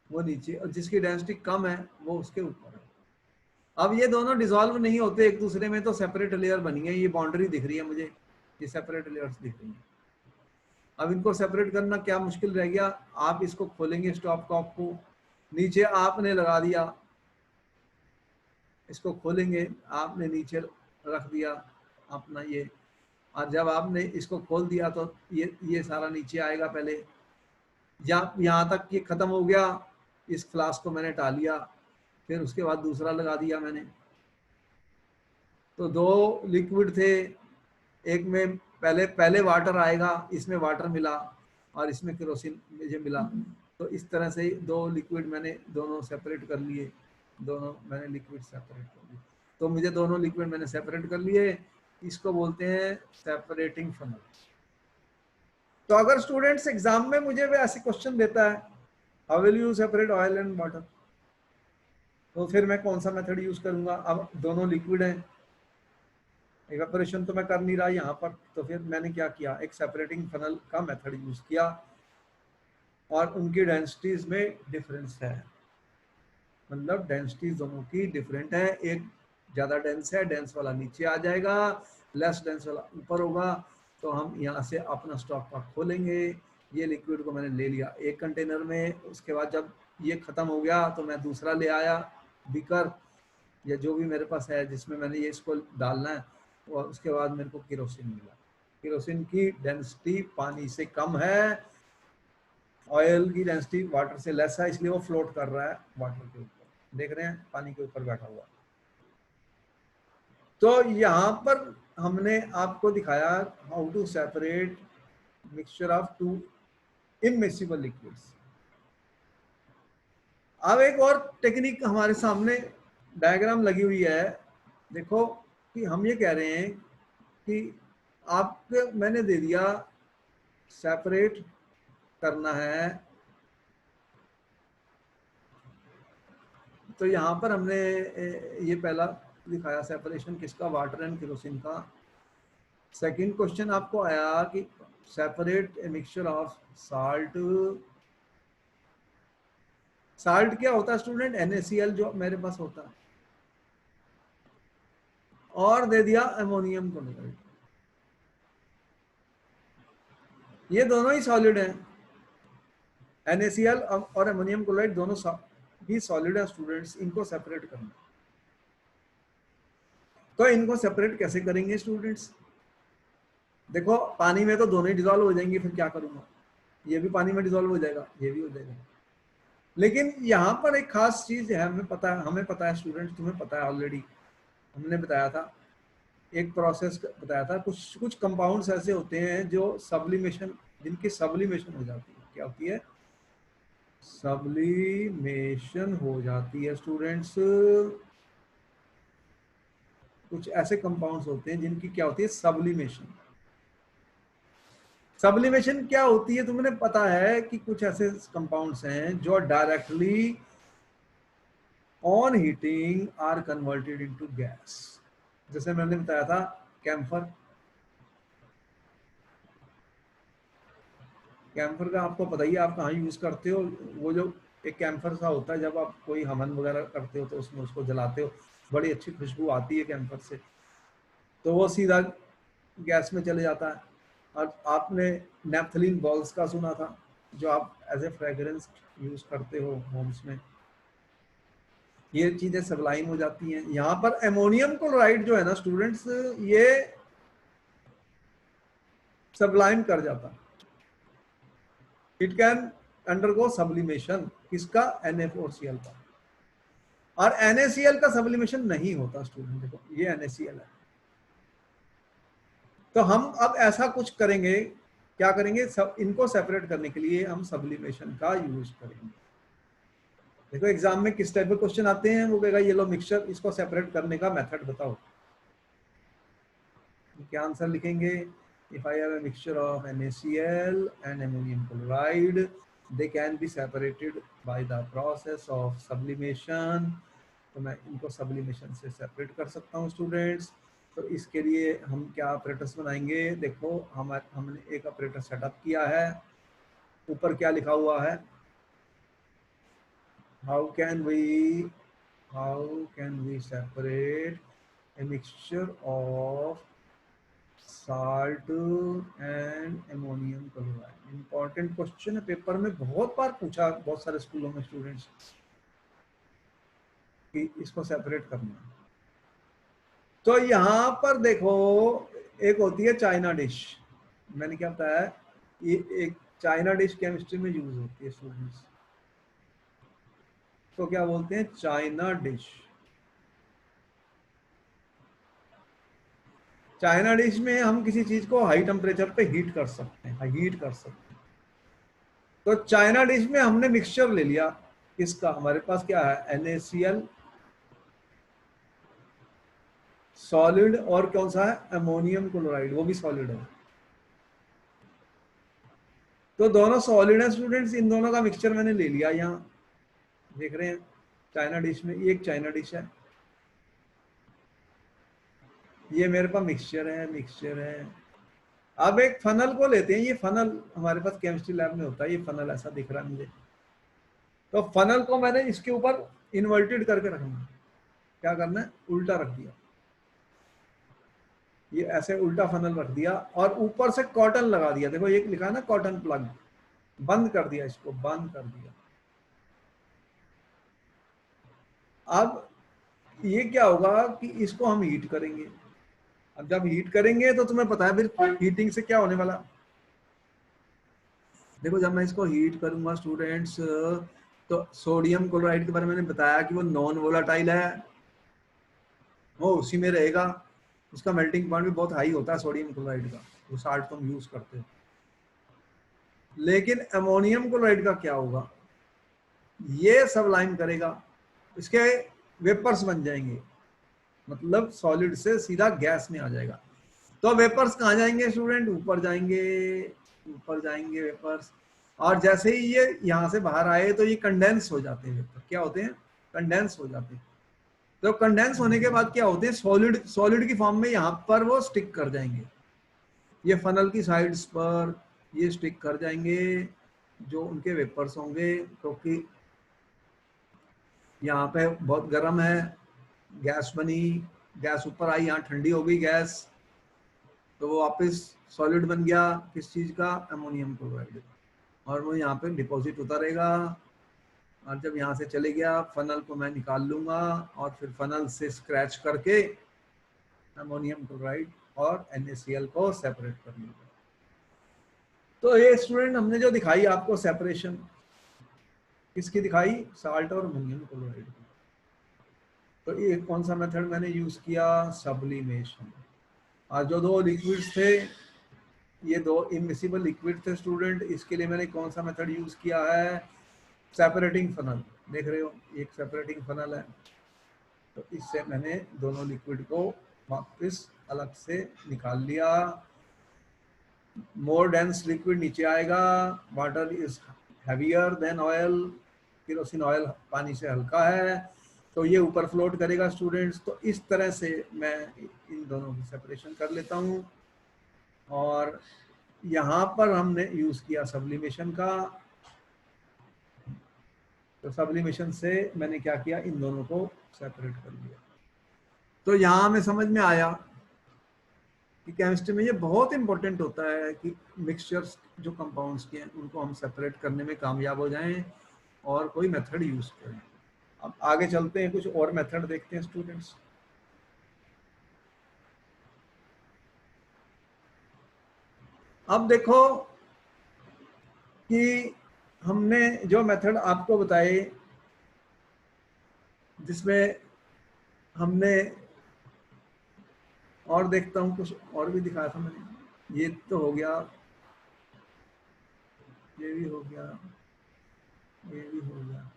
वो नीचे, और जिसकी डेंसिटी कम है वो उसके ऊपर है। अब ये दोनों डिसॉल्व नहीं होते एक दूसरे में, तो सेपरेट लेयर बनी है। ये बाउंड्री दिख रही है मुझे, ये सेपरेट लेयर्स दिख रही है। अब इनको सेपरेट करना क्या मुश्किल रह गया? आप इसको खोलेंगे स्टॉप कॉक को, नीचे आपने लगा दिया, इसको खोलेंगे, आपने नीचे रख दिया अपना ये, और जब आपने इसको खोल दिया तो ये सारा नीचे आएगा। पहले यहाँ तक ये खत्म हो गया, इस फ्लास्क को मैंने टाल लिया, फिर उसके बाद दूसरा लगा दिया मैंने। तो 2 लिक्विड थे, एक में पहले पहले वाटर आएगा, इसमें वाटर मिला और इसमें केरोसिन मुझे मिला। तो इस तरह से 2 लिक्विड मैंने दोनों सेपरेट कर लिए, दोनों मैंने लिक्विड सेपरेट कर लिए। तो मुझे दोनों लिक्विड मैंने सेपरेट कर लिए, इसको बोलते हैं सेपरेटिंग फनल। तो अगर स्टूडेंट्स एग्जाम में मुझे भी ऐसे क्वेश्चन देता है, how will you separate oil and water, तो फिर मैं कौन सा मेथड यूज करूंगा? अब दोनों लिक्विड हैं, इवेपोरेशन तो मैं कर नहीं रहा यहाँ पर, तो फिर मैंने क्या किया? एक सेपरेटिंग फनल का मेथड यूज किया, और उनकी डेंसिटीज में डिफरेंस है, मतलब डेंसिटीज दोनों की डिफरेंट है। एक ज्यादा डेंस है, डेंस वाला नीचे आ जाएगा, लेस डेंस वाला ऊपर होगा। तो हम यहाँ से अपना स्टॉक का खोलेंगे। ये लिक्विड को मैंने ले लिया एक कंटेनर में, उसके बाद जब ये खत्म हो गया तो मैं दूसरा ले आया बीकर, या जो भी मेरे पास है जिसमें मैंने ये इसको डालना है, और उसके बाद मेरे को केरोसिन मिला। केरोसिन की डेंसिटी पानी से कम है, ऑयल की डेंसिटी वाटर से लेस है, इसलिए वो फ्लोट कर रहा है वाटर के ऊपर। देख रहे हैं, पानी के ऊपर बैठा हुआ। तो यहाँ पर हमने आपको दिखाया how to separate mixture of 2 immiscible liquids. अब एक और टेक्निक हमारे सामने डायग्राम लगी हुई है। देखो कि हम ये कह रहे हैं कि आपको मैंने दे दिया सेपरेट करना है, तो यहाँ पर हमने ये पहला दिखाया सेपरेशन किसका? वाटर एंड केरोसिन का। सेकंड क्वेश्चन आपको आया कि separate a mixture of salt. Salt क्या होता है स्टूडेंट? NaCl जो मेरे पास होता है, और दे दिया अमोनियम क्लोराइड। ये दोनों ही सॉलिड हैं, NaCl और अमोनियम क्लोराइड दोनों भी सॉलिड है स्टूडेंट्स। इनको सेपरेट करना, तो इनको सेपरेट कैसे करेंगे स्टूडेंट्स? देखो पानी में तो दोनों ही डिजोल्व हो जाएंगे, फिर क्या करूंगा? ये भी पानी में डिजोल्व हो जाएगा, ये भी हो जाएगा। लेकिन यहाँ पर एक खास चीज है, हमें पता है स्टूडेंट्स, तुम्हें पता है ऑलरेडी, हमने बताया था, एक प्रोसेस बताया था। कुछ कुछ कंपाउंड्स ऐसे होते हैं जो सब्लिमेशन, जिनकी सब्लिमेशन हो जाती है। क्या होती है? सब्लिमेशन हो जाती है स्टूडेंट्स। कुछ ऐसे कंपाउंड्स होते हैं जिनकी क्या होती है? सब्लिमेशन। सब्लिमेशन क्या होती है तुम्हें पता है कि कुछ ऐसे कंपाउंड्स हैं जो directly on heating are converted into gas. जैसे मैंने बताया था कैम्फर। कैम्फर का आपको पता ही है, आप कहाँ यूज करते हो? वो जो एक कैम्फर सा होता है, जब आप कोई हवन वगैरह करते हो तो उसमें उसको जलाते हो, बड़ी अच्छी खुशबू आती है कैम्फर से, तो वो सीधा गैस में चले जाता है। और आपने नेफ्थलीन बॉल्स का सुना था, जो आप एज ए फ्रेग्रेंस यूज करते हो होम्स में। ये चीजें सब्लाइम हो जाती हैं। यहाँ पर अमोनियम क्लोराइड जो है ना स्टूडेंट्स, ये सब्लाइम कर जाता है, इट कैन अंडरगो सब्लिमेशन, किसका? NaCl का। और NaCl का सब्लिमेशन नहीं होता स्टूडेंट, देखो ये NaCl है। तो हम अब ऐसा कुछ करेंगे, क्या करेंगे, सब इनको सेपरेट करने के लिए हम सब्लिमेशन का यूज करेंगे। देखो एग्जाम में किस टाइप के क्वेश्चन आते हैं, वो कहेगा ये लो मिक्सचर, इसको सेपरेट करने का मेथड बताओ। क्या आंसर लिखेंगे? If I have a mixture of NaCl and ammonium chloride, they can be separated by the process of sublimation. तो मैं इनको सब्लिमेशन से सेपरेट कर सकता हूँ स्टूडेंट्स। तो इसके लिए हम क्या ऑपरेटर्स बनाएंगे? देखो हमने एक ऑपरेटर सेटअप किया है। ऊपर क्या लिखा हुआ है? How can we separate a mixture of salt and ammonium chloride। Important question है, पेपर में बहुत बार पूछा, बहुत सारे स्कूलों में स्टूडेंट्स, कि इसको सेपरेट करना है। तो यहाँ पर देखो एक होती है चाइना डिश, मैंने क्या बताया, ये एक चाइना डिश केमिस्ट्री में यूज होती है स्टूडेंट्स। तो क्या बोलते हैं? China dish. चाइना डिश में हम किसी चीज को हाई टेम्परेचर पे हीट कर सकते हैं, हीट कर सकते हैं। तो चाइना डिश में हमने मिक्सचर ले लिया, इसका हमारे पास क्या है? NaCl सॉलिड, और कौन सा है? अमोनियम क्लोराइड, वो भी सॉलिड है। तो दोनों सॉलिड है स्टूडेंट्स, इन दोनों का मिक्सचर मैंने ले लिया। यहाँ देख रहे हैं चाइना डिश में, ये एक चाइना डिश है, ये मेरे पास मिक्सचर है। अब एक फनल को लेते हैं, ये फनल हमारे पास केमिस्ट्री लैब में होता है, ये फनल ऐसा दिख रहा है मुझे। तो फनल को मैंने इसके ऊपर इन्वर्टेड करके रखना है। क्या करना है? उल्टा रख दिया, ये ऐसे उल्टा फनल रख दिया, और ऊपर से कॉटन लगा दिया। देखो ये लिखा है ना कॉटन प्लग, बंद कर दिया, इसको बंद कर दिया। अब ये क्या होगा कि इसको हम हीट करेंगे। अब जब हीट करेंगे तो तुम्हें पता है फिर हीटिंग से क्या होने वाला। देखो जब मैं इसको हीट करूंगा स्टूडेंट्स, तो सोडियम क्लोराइड के बारे में मैंने बताया कि वो नॉन वोलाटाइल है, वो उसी में रहेगा। उसका मेल्टिंग पॉइंट भी बहुत हाई होता है सोडियम क्लोराइड का, वो साल्ट तुम यूज करते हो। लेकिन अमोनियम क्लोराइड का क्या होगा? ये सबलाइम करेगा, इसके वेपर्स बन जाएंगे, मतलब सॉलिड से सीधा गैस में आ जाएगा। तो वेपर्स कहाँ जाएंगे स्टूडेंट? ऊपर जाएंगे, ऊपर जाएंगे वेपर्स। और जैसे ही ये यहाँ से बाहर आए तो ये कंडेंस हो जाते हैं वेपर। क्या होते हैं? कंडेंस हो जाते हैं। तो कंडेंस होने के बाद क्या होते हैं? सॉलिड, सॉलिड की फॉर्म में यहाँ पर वो स्टिक कर जाएंगे, ये फनल की साइड्स पर ये स्टिक कर जाएंगे, जो उनके वेपर्स होंगे। क्योंकि यहाँ पे बहुत गर्म है, गैस बनी, गैस ऊपर आई, यहाँ ठंडी हो गई गैस, तो वो वापस सॉलिड बन गया। किस चीज का? Ammonium chloride. और वो यहाँ पे डिपॉजिट होता रहेगा। और जब यहाँ से चले गया, फनल को मैं निकाल लूंगा, और फिर फनल से स्क्रैच करके अमोनियम क्लोराइड और NaCl को सेपरेट कर लूंगा। तो ये स्टूडेंट हमने जो दिखाई आपको सेपरेशन, किसकी दिखाई? साल्ट और अमोनियम क्लोराइड की। तो ये कौन सा मेथड मैंने यूज किया? सब्लिमेशन। और जो दो लिक्विड्स थे, ये दो इमिसिबल लिक्विड थे स्टूडेंट, इसके लिए मैंने कौन सा मेथड यूज किया है? Separating funnel. देख रहे हो एक सेपरेटिंग फनल है, तो इससे मैंने दोनों लिक्विड को वापस अलग से निकाल लिया। मोर डेंस लिक्विड नीचे आएगा, water is heavier than oil, kerosene oil पानी से हल्का है, तो ये ऊपर फ्लोट करेगा स्टूडेंट्स। तो इस तरह से मैं इन दोनों की सेपरेशन कर लेता हूँ। और यहाँ पर हमने यूज किया सब्लिमेशन का। तो सब्लिमेशन से मैंने क्या किया? इन दोनों को सेपरेट कर लिया। तो यहाँ हमें समझ में आया कि केमिस्ट्री में ये बहुत इंपॉर्टेंट होता है कि मिक्सचर्स जो कंपाउंड्स के हैं उनको हम सेपरेट करने में कामयाब हो जाएं और कोई मेथड यूज करें। अब आगे चलते हैं, कुछ और मेथड देखते हैं स्टूडेंट्स। अब देखो कि हमने जो मेथड आपको बताए जिसमें हमने, और देखता हूँ कुछ और भी दिखाया था मैंने, ये तो हो गया, ये भी हो गया, ये भी हो गया,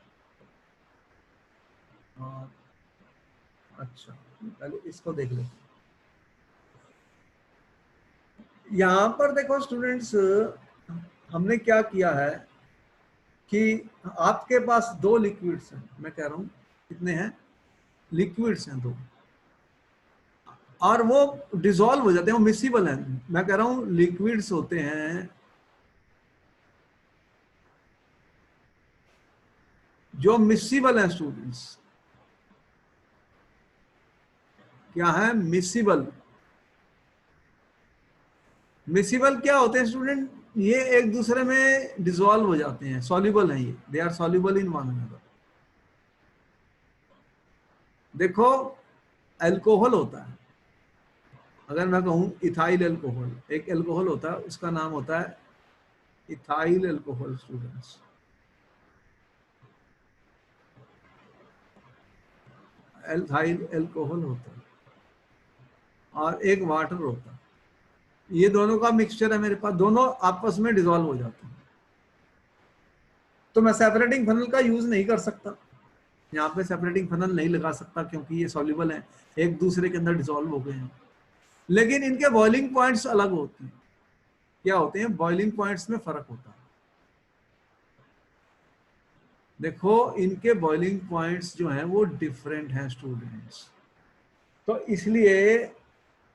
और अच्छा पहले इसको देख लेते हैं। यहाँ पर देखो स्टूडेंट्स, हमने क्या किया है कि आपके पास दो लिक्विड्स हैं, मैं कह रहा हूँ कितने हैं, लिक्विड्स हैं दो, और वो डिसॉल्व हो जाते हैं, वो मिसिबल हैं। मैं कह रहा हूँ लिक्विड्स होते हैं जो मिसिबल हैं स्टूडेंट्स। क्या है मिसिबल? मिसिबल क्या होते हैं स्टूडेंट? ये एक दूसरे में डिसॉल्व हो जाते हैं, सॉल्युबल हैं, ये they are soluble in one another. देखो अल्कोहल होता है, अगर मैं कहूं इथाइल अल्कोहल, एक अल्कोहल होता है उसका नाम होता है इथाइल अल्कोहल स्टूडेंट्स। एल्थाइल अल्कोहल होता है और एक वाटर होता है, ये दोनों का मिक्सचर है मेरे पास, दोनों आपस में डिसॉल्व हो जाते हैं। तो मैं सेपरेटिंग फनल का यूज नहीं कर सकता, यहाँ पे सेपरेटिंग फनल नहीं लगा सकता क्योंकि ये सॉल्युबल है, एक दूसरे के अंदर डिसॉल्व हो गए हैं। लेकिन इनके बॉइलिंग पॉइंट्स अलग होते हैं। क्या होते हैं? बॉइलिंग पॉइंट्स में फर्क होता है। देखो इनके बॉइलिंग पॉइंट्स जो हैं वो डिफरेंट हैं स्टूडेंट्स, तो इसलिए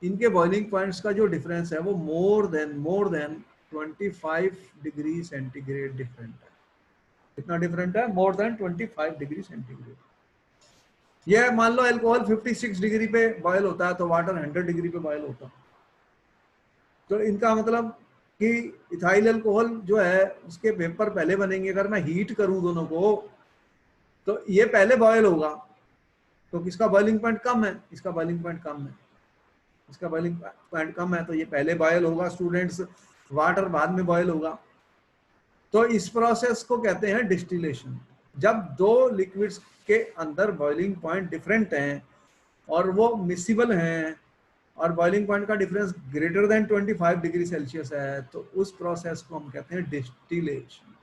इनके बॉइलिंग पॉइंट्स का जो डिफरेंस है वो more than 25 degree centigrade different है। कितना डिफरेंट है? More than 25 degree centigrade. ये मान लो अल्कोहल 56 डिग्री पे बॉयल होता है तो वाटर 100 डिग्री पे बॉयल होता है। तो इनका मतलब कि इथाइल अल्कोहल जो है उसके वेपर पहले बनेंगे, अगर मैं हीट करूं दोनों को तो ये पहले बॉयल होगा, तो किसका बॉइलिंग पॉइंट कम है? इसका बॉइलिंग पॉइंट कम है, इसका बॉइलिंग पॉइंट कम है, तो ये पहले बॉयल होगा स्टूडेंट्स, वाटर बाद में बॉयल होगा। तो इस प्रोसेस को कहते हैं डिस्टिलेशन। जब दो लिक्विड्स के अंदर बॉइलिंग पॉइंट डिफरेंट हैं और वो मिसिबल हैं और बॉइलिंग पॉइंट का difference greater than 25 degree Celsius है, तो उस प्रोसेस को हम कहते हैं डिस्टिलेशन।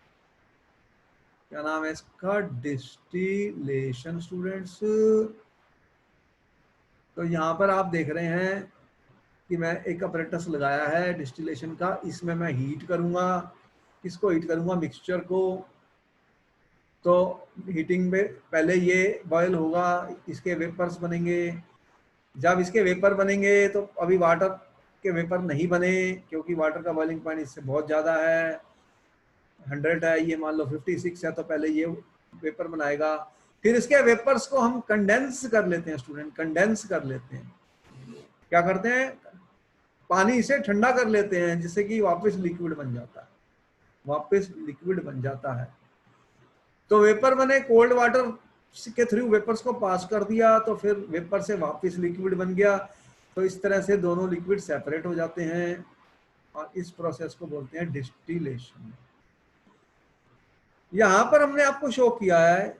क्या नाम है इसका? Distillation students. तो यहाँ पर आप देख रहे हैं कि मैं एक अपरेटस लगाया है डिस्टिलेशन का, इसमें मैं हीट करूंगा, किसको हीट करूंगा? मिक्सचर को। तो हीटिंग में पहले ये बॉयल होगा, इसके वेपर्स बनेंगे, जब इसके वेपर बनेंगे तो अभी वाटर के वेपर नहीं बने क्योंकि वाटर का बॉइलिंग पॉइंट इससे बहुत ज़्यादा है, 100 है, ये मान लो 56 है, तो पहले ये वेपर बनाएगा, फिर इसके वेपर्स को हम कंडेंस कर लेते हैं स्टूडेंट, कंडेंस कर लेते हैं। क्या करते हैं? पानी से ठंडा कर लेते हैं जिससे कि वापस लिक्विड बन जाता है, वापस लिक्विड बन जाता है। तो वेपर बने, कोल्ड वाटर के थ्रू वेपर्स को पास कर दिया तो फिर वेपर से वापस लिक्विड बन गया। तो इस तरह से दोनों लिक्विड सेपरेट हो जाते हैं और इस प्रोसेस को बोलते हैं डिस्टिलेशन। यहां पर हमने आपको शो किया है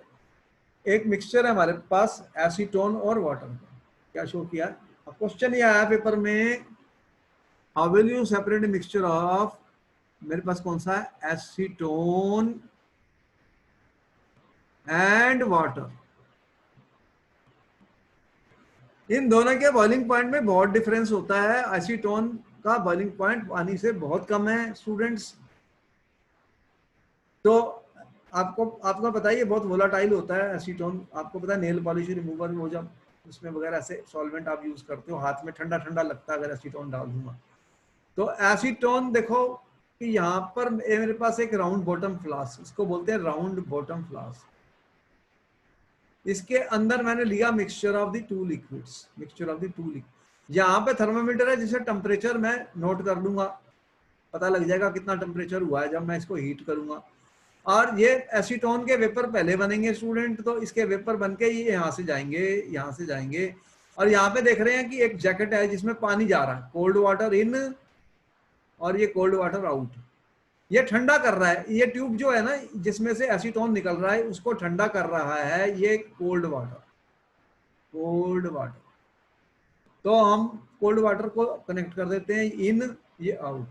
एक मिक्सचर है हमारे पास एसीटोन और वाटर का। क्या शो किया? क्वेश्चन ये आया पेपर में, how will you separate mixture of, मेरे पास कौन सा है? Acetone and water. इन दोनों के बॉइलिंग पॉइंट में बहुत डिफरेंस होता है। एसीटोन का बॉइलिंग पॉइंट पानी से बहुत कम है स्टूडेंट्स। तो आपको पता ही है बहुत वोलाटाइल होता है एसीटोन। आपको पता है नेल पॉलिश रिमूवर हो, जब उसमें वगैरह ऐसे सॉल्वेंट आप यूज करते हो, हाथ में ठंडा ठंडा लगता है अगर एसीटोन डाल दूंगा। तो एसीटोन देखो कि यहाँ पर मेरे पास एक राउंड बॉटम फ्लास्क, इसको बोलते हैं राउंड बॉटम फ्लास्क। इसके अंदर मैंने लिया mixture of the two liquids, mixture of the two liquid. यहाँ पे थर्मामीटर है जिसे टेम्परेचर मैं नोट कर लूंगा, पता लग जाएगा कितना टेम्परेचर हुआ है जब मैं इसको हीट करूंगा। और ये एसीटोन के वेपर पहले बनेंगे स्टूडेंट, तो इसके वेपर बन के ये यहाँ से जाएंगे, यहाँ से जाएंगे, और यहाँ पे देख रहे हैं कि एक जैकेट है जिसमें पानी जा रहा है, कोल्ड वाटर इन और ये कोल्ड वाटर आउट। ये ठंडा कर रहा है, ये ट्यूब जो है ना जिसमें से एसीटोन निकल रहा है उसको ठंडा कर रहा है ये कोल्ड वाटर। कोल्ड वाटर, तो हम कोल्ड वाटर को कनेक्ट कर देते हैं इन, ये आउट,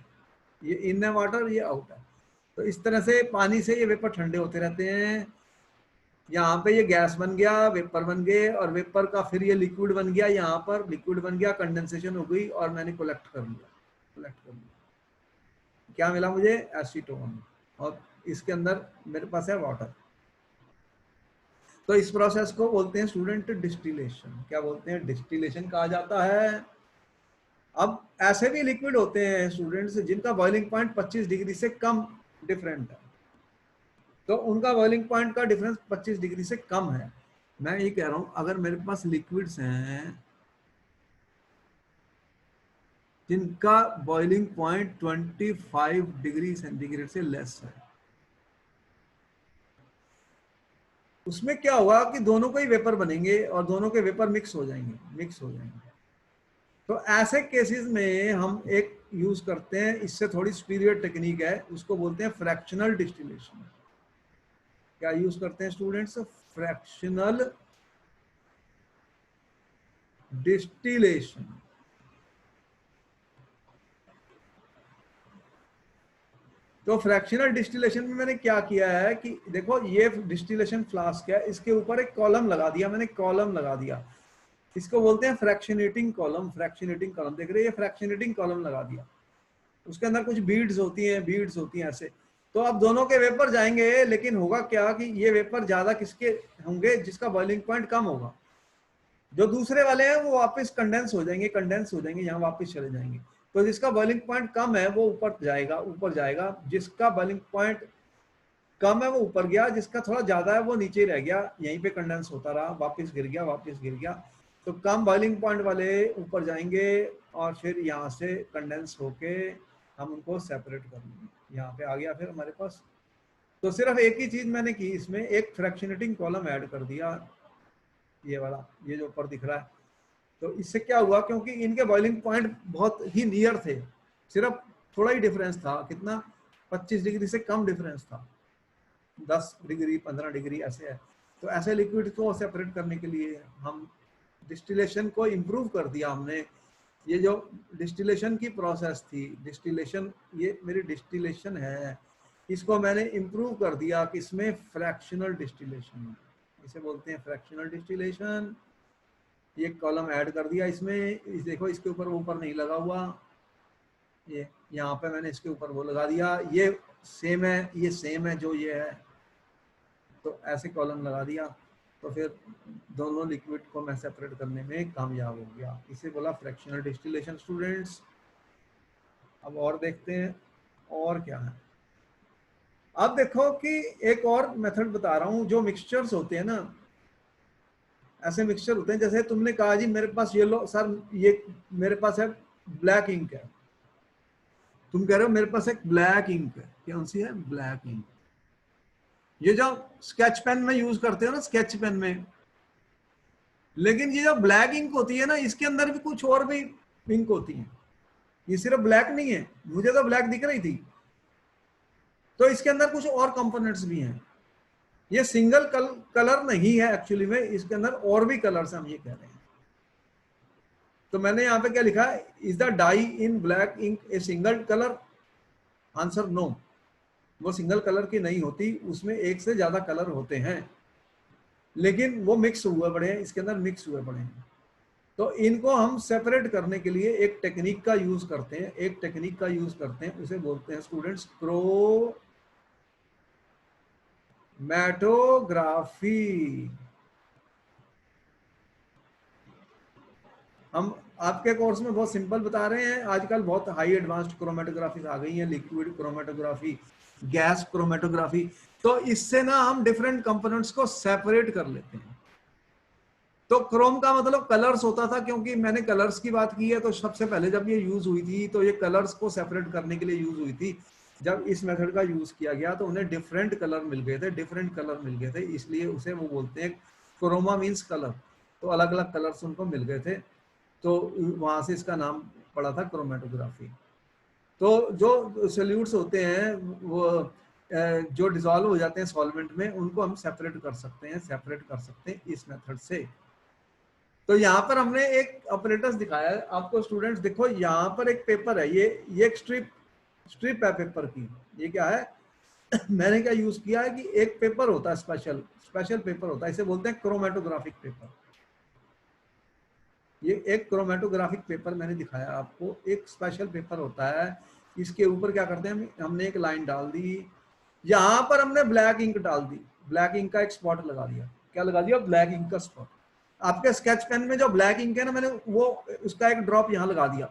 ये इन है वाटर, ये आउट है। तो इस तरह से पानी से ये वेपर ठंडे होते रहते हैं। यहाँ पे ये गैस बन गया, वेपर बन गए, और वेपर का फिर ये लिक्विड बन गया, यहाँ पर लिक्विड बन गया, कंडेंसेशन हो गई और मैंने कलेक्ट कर लिया, कलेक्ट कर लिया। क्या मिला मुझे? एसीटोन, और इसके अंदर मेरे पास है वाटर। तो इस प्रोसेस को बोलते हैं स्टूडेंट डिस्टिलेशन। क्या बोलते हैं? डिस्टिलेशन कहा जाता है। अब ऐसे भी लिक्विड होते हैं स्टूडेंट्स जिनका बॉइलिंग पॉइंट 25 डिग्री से कम डिफरेंट है, तो उनका बॉइलिंग पॉइंट का डिफरेंस 25 डिग्री से कम है। मैं ये कह रहा हूं अगर मेरे पास लिक्विड्स हैं जिनका बॉइलिंग पॉइंट 25 डिग्री सेंटीग्रेड से लेस है, उसमें क्या होगा कि दोनों को ही वेपर बनेंगे और दोनों के वेपर मिक्स हो जाएंगे, मिक्स हो जाएंगे। तो ऐसे केसेस में हम एक यूज करते हैं, इससे थोड़ी सुपीरियर टेक्निक है, उसको बोलते हैं फ्रैक्शनल डिस्टिलेशन। क्या यूज करते हैं स्टूडेंट्स? Fractional distillation. तो फ्रैक्शनल डिस्टिलेशन में मैंने क्या किया है कि देखो ये डिस्टिलेशन फ्लास्क है, इसके ऊपर एक कॉलम लगा दिया मैंने, कॉलम लगा दिया, इसको बोलते हैं फ्रैक्शनेटिंग कॉलम। फ्रैक्शनेटिंग कॉलम देख रहे हैं, ये फ्रैक्शनेटिंग कॉलम लगा दिया, उसके अंदर कुछ बीड्स होती हैं, बीड्स होती हैं ऐसे। तो अब दोनों के वेपर जाएंगे, लेकिन होगा क्या कि ये वेपर ज्यादा किसके होंगे? जिसका बॉइलिंग पॉइंट कम होगा। जो दूसरे वाले हैं वो वापस कंडेंस हो जाएंगे, कंडेंस हो जाएंगे, यहाँ वापस चले जाएंगे। तो जिसका बॉइलिंग पॉइंट कम है वो ऊपर जाएगा, ऊपर जाएगा। जिसका बॉइलिंग पॉइंट कम है वो ऊपर गया, जिसका थोड़ा ज्यादा है वो नीचे रह गया, यहीं पे कंडेंस होता रहा, वापस गिर गया, वापस गिर गया। तो कम बॉइलिंग पॉइंट वाले ऊपर जाएंगे और फिर यहाँ से कंडेंस होके हम उनको सेपरेट कर लेंगे। यहाँ पे आ गया फिर हमारे पास। तो सिर्फ एक ही चीज मैंने की, इसमें एक फ्रैक्शनेटिंग कॉलम ऐड कर दिया, ये वाला, ये जो ऊपर दिख रहा है। तो इससे क्या हुआ, क्योंकि इनके बॉइलिंग पॉइंट बहुत ही नियर थे, सिर्फ थोड़ा ही डिफरेंस था, कितना? 25 डिग्री से कम डिफरेंस था, 10 डिग्री 15 डिग्री ऐसे है। तो ऐसे लिक्विड को सेपरेट करने के लिए हम डिस्टिलेशन को इम्प्रूव कर दिया हमने। ये जो डिस्टिलेशन की प्रोसेस थी, डिस्टिलेशन, ये मेरी डिस्टिलेशन है, इसको मैंने इम्प्रूव कर दिया कि इसमें फ्रैक्शनल डिस्टिलेशन, इसे बोलते हैं फ्रैक्शनल डिस्टिलेशन। ये कॉलम ऐड कर दिया इसमें, इस देखो इसके ऊपर नहीं लगा हुआ, ये यहाँ पे मैंने इसके ऊपर वो लगा दिया, ये सेम है, ये सेम है जो ये है, तो ऐसे कॉलम लगा दिया। तो फिर दोनों लिक्विड को मैं सेपरेट करने में कामयाब हो गया, इसे बोला फ्रैक्शनल डिस्टिलेशन स्टूडेंट्स। अब और देखते हैं और क्या है। अब देखो कि एक और मेथड बता रहा हूँ, जो मिक्सचर्स होते हैं ना, ऐसे मिक्सचर होते हैं, जैसे तुमने कहा जी मेरे पास येलो, सर ये मेरे पास है ब्लैक इंक है, तुम कह रहे हो मेरे पास एक ब्लैक इंक है, कौन सी है? Black ink. ये जो स्केच पेन में यूज करते हो ना, स्केच पेन में, लेकिन ये जो ब्लैक इंक होती है ना, इसके अंदर भी कुछ और भी इंक होती है, ये सिर्फ ब्लैक नहीं है, मुझे तो ब्लैक दिख रही थी, तो इसके अंदर कुछ और कंपोनेंट्स भी हैं। ये सिंगल कलर नहीं है एक्चुअली में, इसके अंदर और भी कलर्स हम ये कह रहे हैं। तो मैंने यहाँ पे क्या लिखा है? Is the dye in black ink a single colour? Answer no, वो सिंगल कलर की नहीं होती, उसमें एक से ज्यादा कलर होते हैं, लेकिन वो मिक्स हुए पड़े हैं, इसके अंदर मिक्स हुए पड़े हैं। तो इनको हम सेपरेट करने के लिए एक टेक्निक का यूज करते हैं, एक टेक्निक का यूज करते हैं, उसे बोलते हैं स्टूडेंट्स क्रोमैटोग्राफी। हम आपके कोर्स में बहुत सिंपल बता रहे हैं, आजकल बहुत हाई एडवांस्ड क्रोमेटोग्राफी आ गई हैं, लिक्विड क्रोमेटोग्राफी, गैस क्रोमेटोग्राफी। तो इससे ना हम डिफरेंट कंपोनेंट्स को सेपरेट कर लेते हैं। तो क्रोम का मतलब कलर्स होता था, क्योंकि मैंने कलर्स की बात की है, तो सबसे पहले जब ये यूज हुई थी तो ये कलर्स को सेपरेट करने के लिए यूज हुई थी। जब इस मेथड का यूज किया गया तो उन्हें डिफरेंट कलर मिल गए थे, डिफरेंट कलर मिल गए थे, इसलिए उसे वो बोलते हैं क्रोमा मीन्स कलर। तो अलग अलग कलर्स उनको मिल गए थे, तो वहां से इसका नाम पड़ा था क्रोमेटोग्राफी। तो जो सोल्यूट्स होते हैं वो जो डिसॉल्व हो जाते हैं सॉल्वेंट में, उनको हम सेपरेट कर सकते हैं इस मेथड से। तो यहाँ पर हमने एक ऑपरेटर्स दिखाया है आपको स्टूडेंट्स। देखो यहाँ पर एक पेपर है, ये एक स्ट्रिप है पेपर की। ये क्या है मैंने क्या यूज किया है कि एक पेपर होता है, स्पेशल पेपर होता है, इसे बोलते हैं क्रोमेटोग्राफिक पेपर। ये एक क्रोमेटोग्राफिक पेपर मैंने दिखाया आपको, एक स्पेशल पेपर होता है। इसके ऊपर क्या करते हैं, हमने एक लाइन डाल दी, यहां पर हमने ब्लैक इंक डाल दी, ब्लैक इंक का एक स्पॉट लगा दिया। क्या लगा दिया? ब्लैक इंक का स्पॉट। आपके स्केच पेन में जो ब्लैक इंक है ना, मैंने वो उसका एक ड्रॉप यहां लगा दिया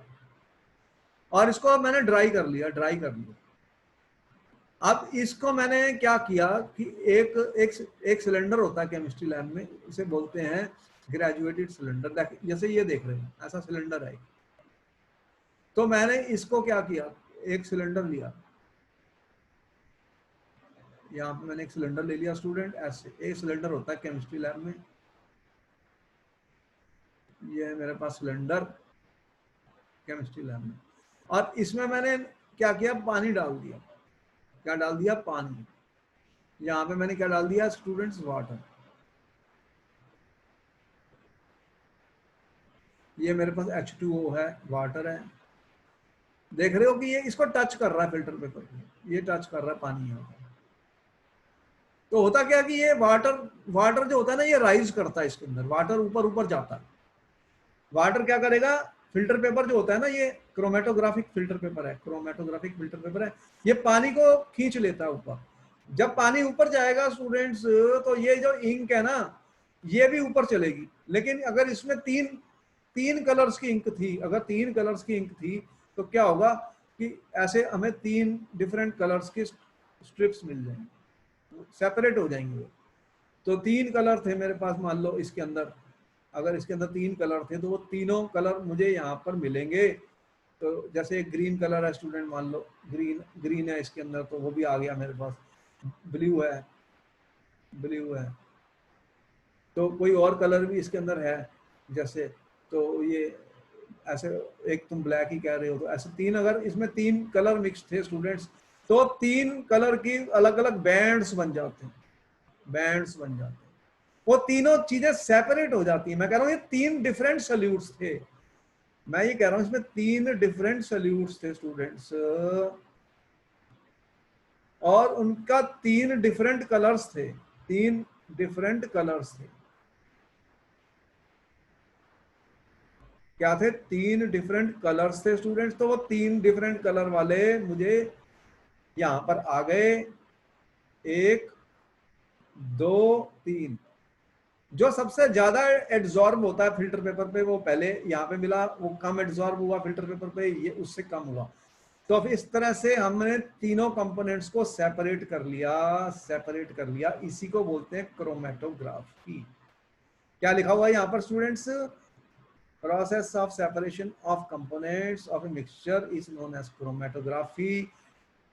और इसको मैंने ड्राई कर लिया। अब इसको मैंने क्या किया कि एक सिलेंडर होता है केमिस्ट्री लैब में, इसे बोलते हैं ग्रेजुएटेड सिलेंडर। जैसे ये देख रहे हैं, ऐसा सिलेंडर है। तो मैंने इसको क्या किया, एक सिलेंडर लिया, यहाँ पे मैंने एक सिलेंडर ले लिया स्टूडेंट। ऐसे एक सिलेंडर होता है केमिस्ट्री लैब में, ये है मेरे पास सिलेंडर केमिस्ट्री लैब में। और इसमें मैंने क्या किया, पानी डाल दिया। क्या डाल दिया? पानी। यहाँ पे मैंने क्या डाल दिया स्टूडेंट्स? वाटर। ये मेरे पास H2O है, वाटर है। देख रहे हो कि ये इसको टच कर रहा है फिल्टर पेपर को, ये टच कर रहा है पानी यहाँ पर। तो होता क्या कि ये वाटर जो होता है ना, ये राइज करता है इसके अंदर, वाटर ऊपर ऊपर जाता है। वाटर क्या करेगा, फिल्टर पेपर जो होता है ना, ये क्रोमेटोग्राफिक फिल्टर पेपर है, ये पानी को खींच लेता है ऊपर। जब पानी ऊपर जाएगा स्टूडेंट्स, तो ये जो इंक है ना, ये भी ऊपर चलेगी। लेकिन अगर इसमें तीन तीन कलर्स की इंक थी, अगर 3 कलर्स की इंक थी, तो क्या होगा कि ऐसे हमें 3 डिफरेंट कलर्स की स्ट्रिप्स मिल जाएंगी, सेपरेट हो जाएंगे। तो 3 कलर थे मेरे पास, मान लो इसके अंदर, अगर इसके अंदर 3 कलर थे, तो वो तीनों कलर मुझे यहाँ पर मिलेंगे। तो जैसे एक ग्रीन कलर है स्टूडेंट, मान लो ग्रीन है इसके अंदर, तो वो भी आ गया मेरे पास। ब्लू है, तो कोई और कलर भी इसके अंदर है जैसे, तो ये ऐसे, एक तुम ब्लैक ही कह रहे हो, तो ऐसे अगर इसमें 3 कलर मिक्स थे स्टूडेंट्स, तो 3 कलर की अलग अलग बैंड्स बन जाते हैं, वो तीनों चीजें सेपरेट हो जाती हैं। मैं कह रहा हूं ये 3 डिफरेंट सल्यूट्स थे, मैं ये कह रहा हूं इसमें 3 डिफरेंट सल्यूट्स थे स्टूडेंट्स, और उनका 3 डिफरेंट कलर्स थे, 3 डिफरेंट कलर्स थे। क्या थे? 3 डिफरेंट कलर्स थे स्टूडेंट्स। तो वो 3 डिफरेंट कलर वाले मुझे यहां पर आ गए, 1 2 3। जो सबसे ज्यादा एड्सॉर्ब होता है फिल्टर पेपर पे, वो पहले यहाँ पे मिला, वो कम एड्सॉर्ब हुआ फिल्टर पेपर पे, ये उससे कम हुआ। तो अब इस तरह से हमने तीनों कंपोनेंट्स को सेपरेट कर लिया। इसी को बोलते हैं क्रोमेटोग्राफी। क्या लिखा हुआ है यहाँ पर students? Process of separation of components of a mixture is known as chromatography.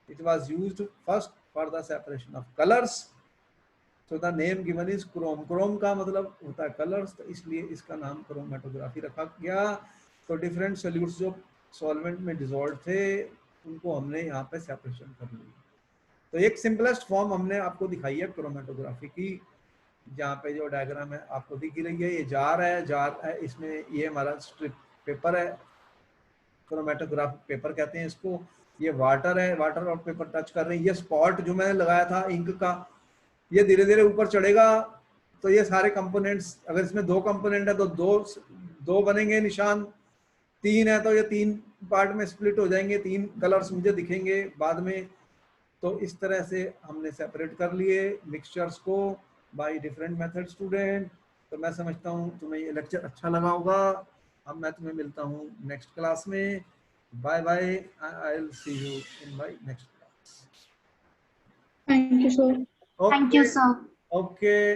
It was used first for the separation of colors. So the name given is chrome. Chrome का मतलब होता है कलर्स, तो इसलिए इसका नाम क्रोमेटोग्राफी रखा गया। तो डिफरेंट सोल्यूट्स जो सॉल्वेंट में डिसॉल्व थे, उनको हमने यहाँ पे सेपरेशन कर लिया। तो एक सिंपलेस्ट फॉर्म हमने आपको दिखाई है क्रोमेटोग्राफी की। जहाँ पे जो डायग्राम है आपको दिख रही है, ये जार है, इसमें ये हमारा स्ट्रिप पेपर है, क्रोमेटोग्राफिक पेपर कहते हैं इसको। ये वाटर है, वाटर और पेपर टच कर रहे हैं। ये स्पॉट जो मैंने लगाया था इंक का, ये धीरे धीरे ऊपर चढ़ेगा। तो ये सारे कंपोनेंट्स, अगर इसमें 2 कंपोनेंट है तो दो बनेंगे निशान, 3 है तो ये 3 पार्ट में स्प्लिट हो जाएंगे, 3 कलर्स मुझे दिखेंगे बाद में। तो इस तरह से हमने सेपरेट कर लिए मिक्सचर्स को बाय डिफरेंट मेथड स्टूडेंट। तो मैं समझता हूँ तुम्हें ये लेक्चर अच्छा लगा होगा। अब मैं तुम्हें मिलता हूँ नेक्स्ट क्लास में। Bye bye, I will see you in my next class. Thank you, sir. Thank you, okay sir. Okay.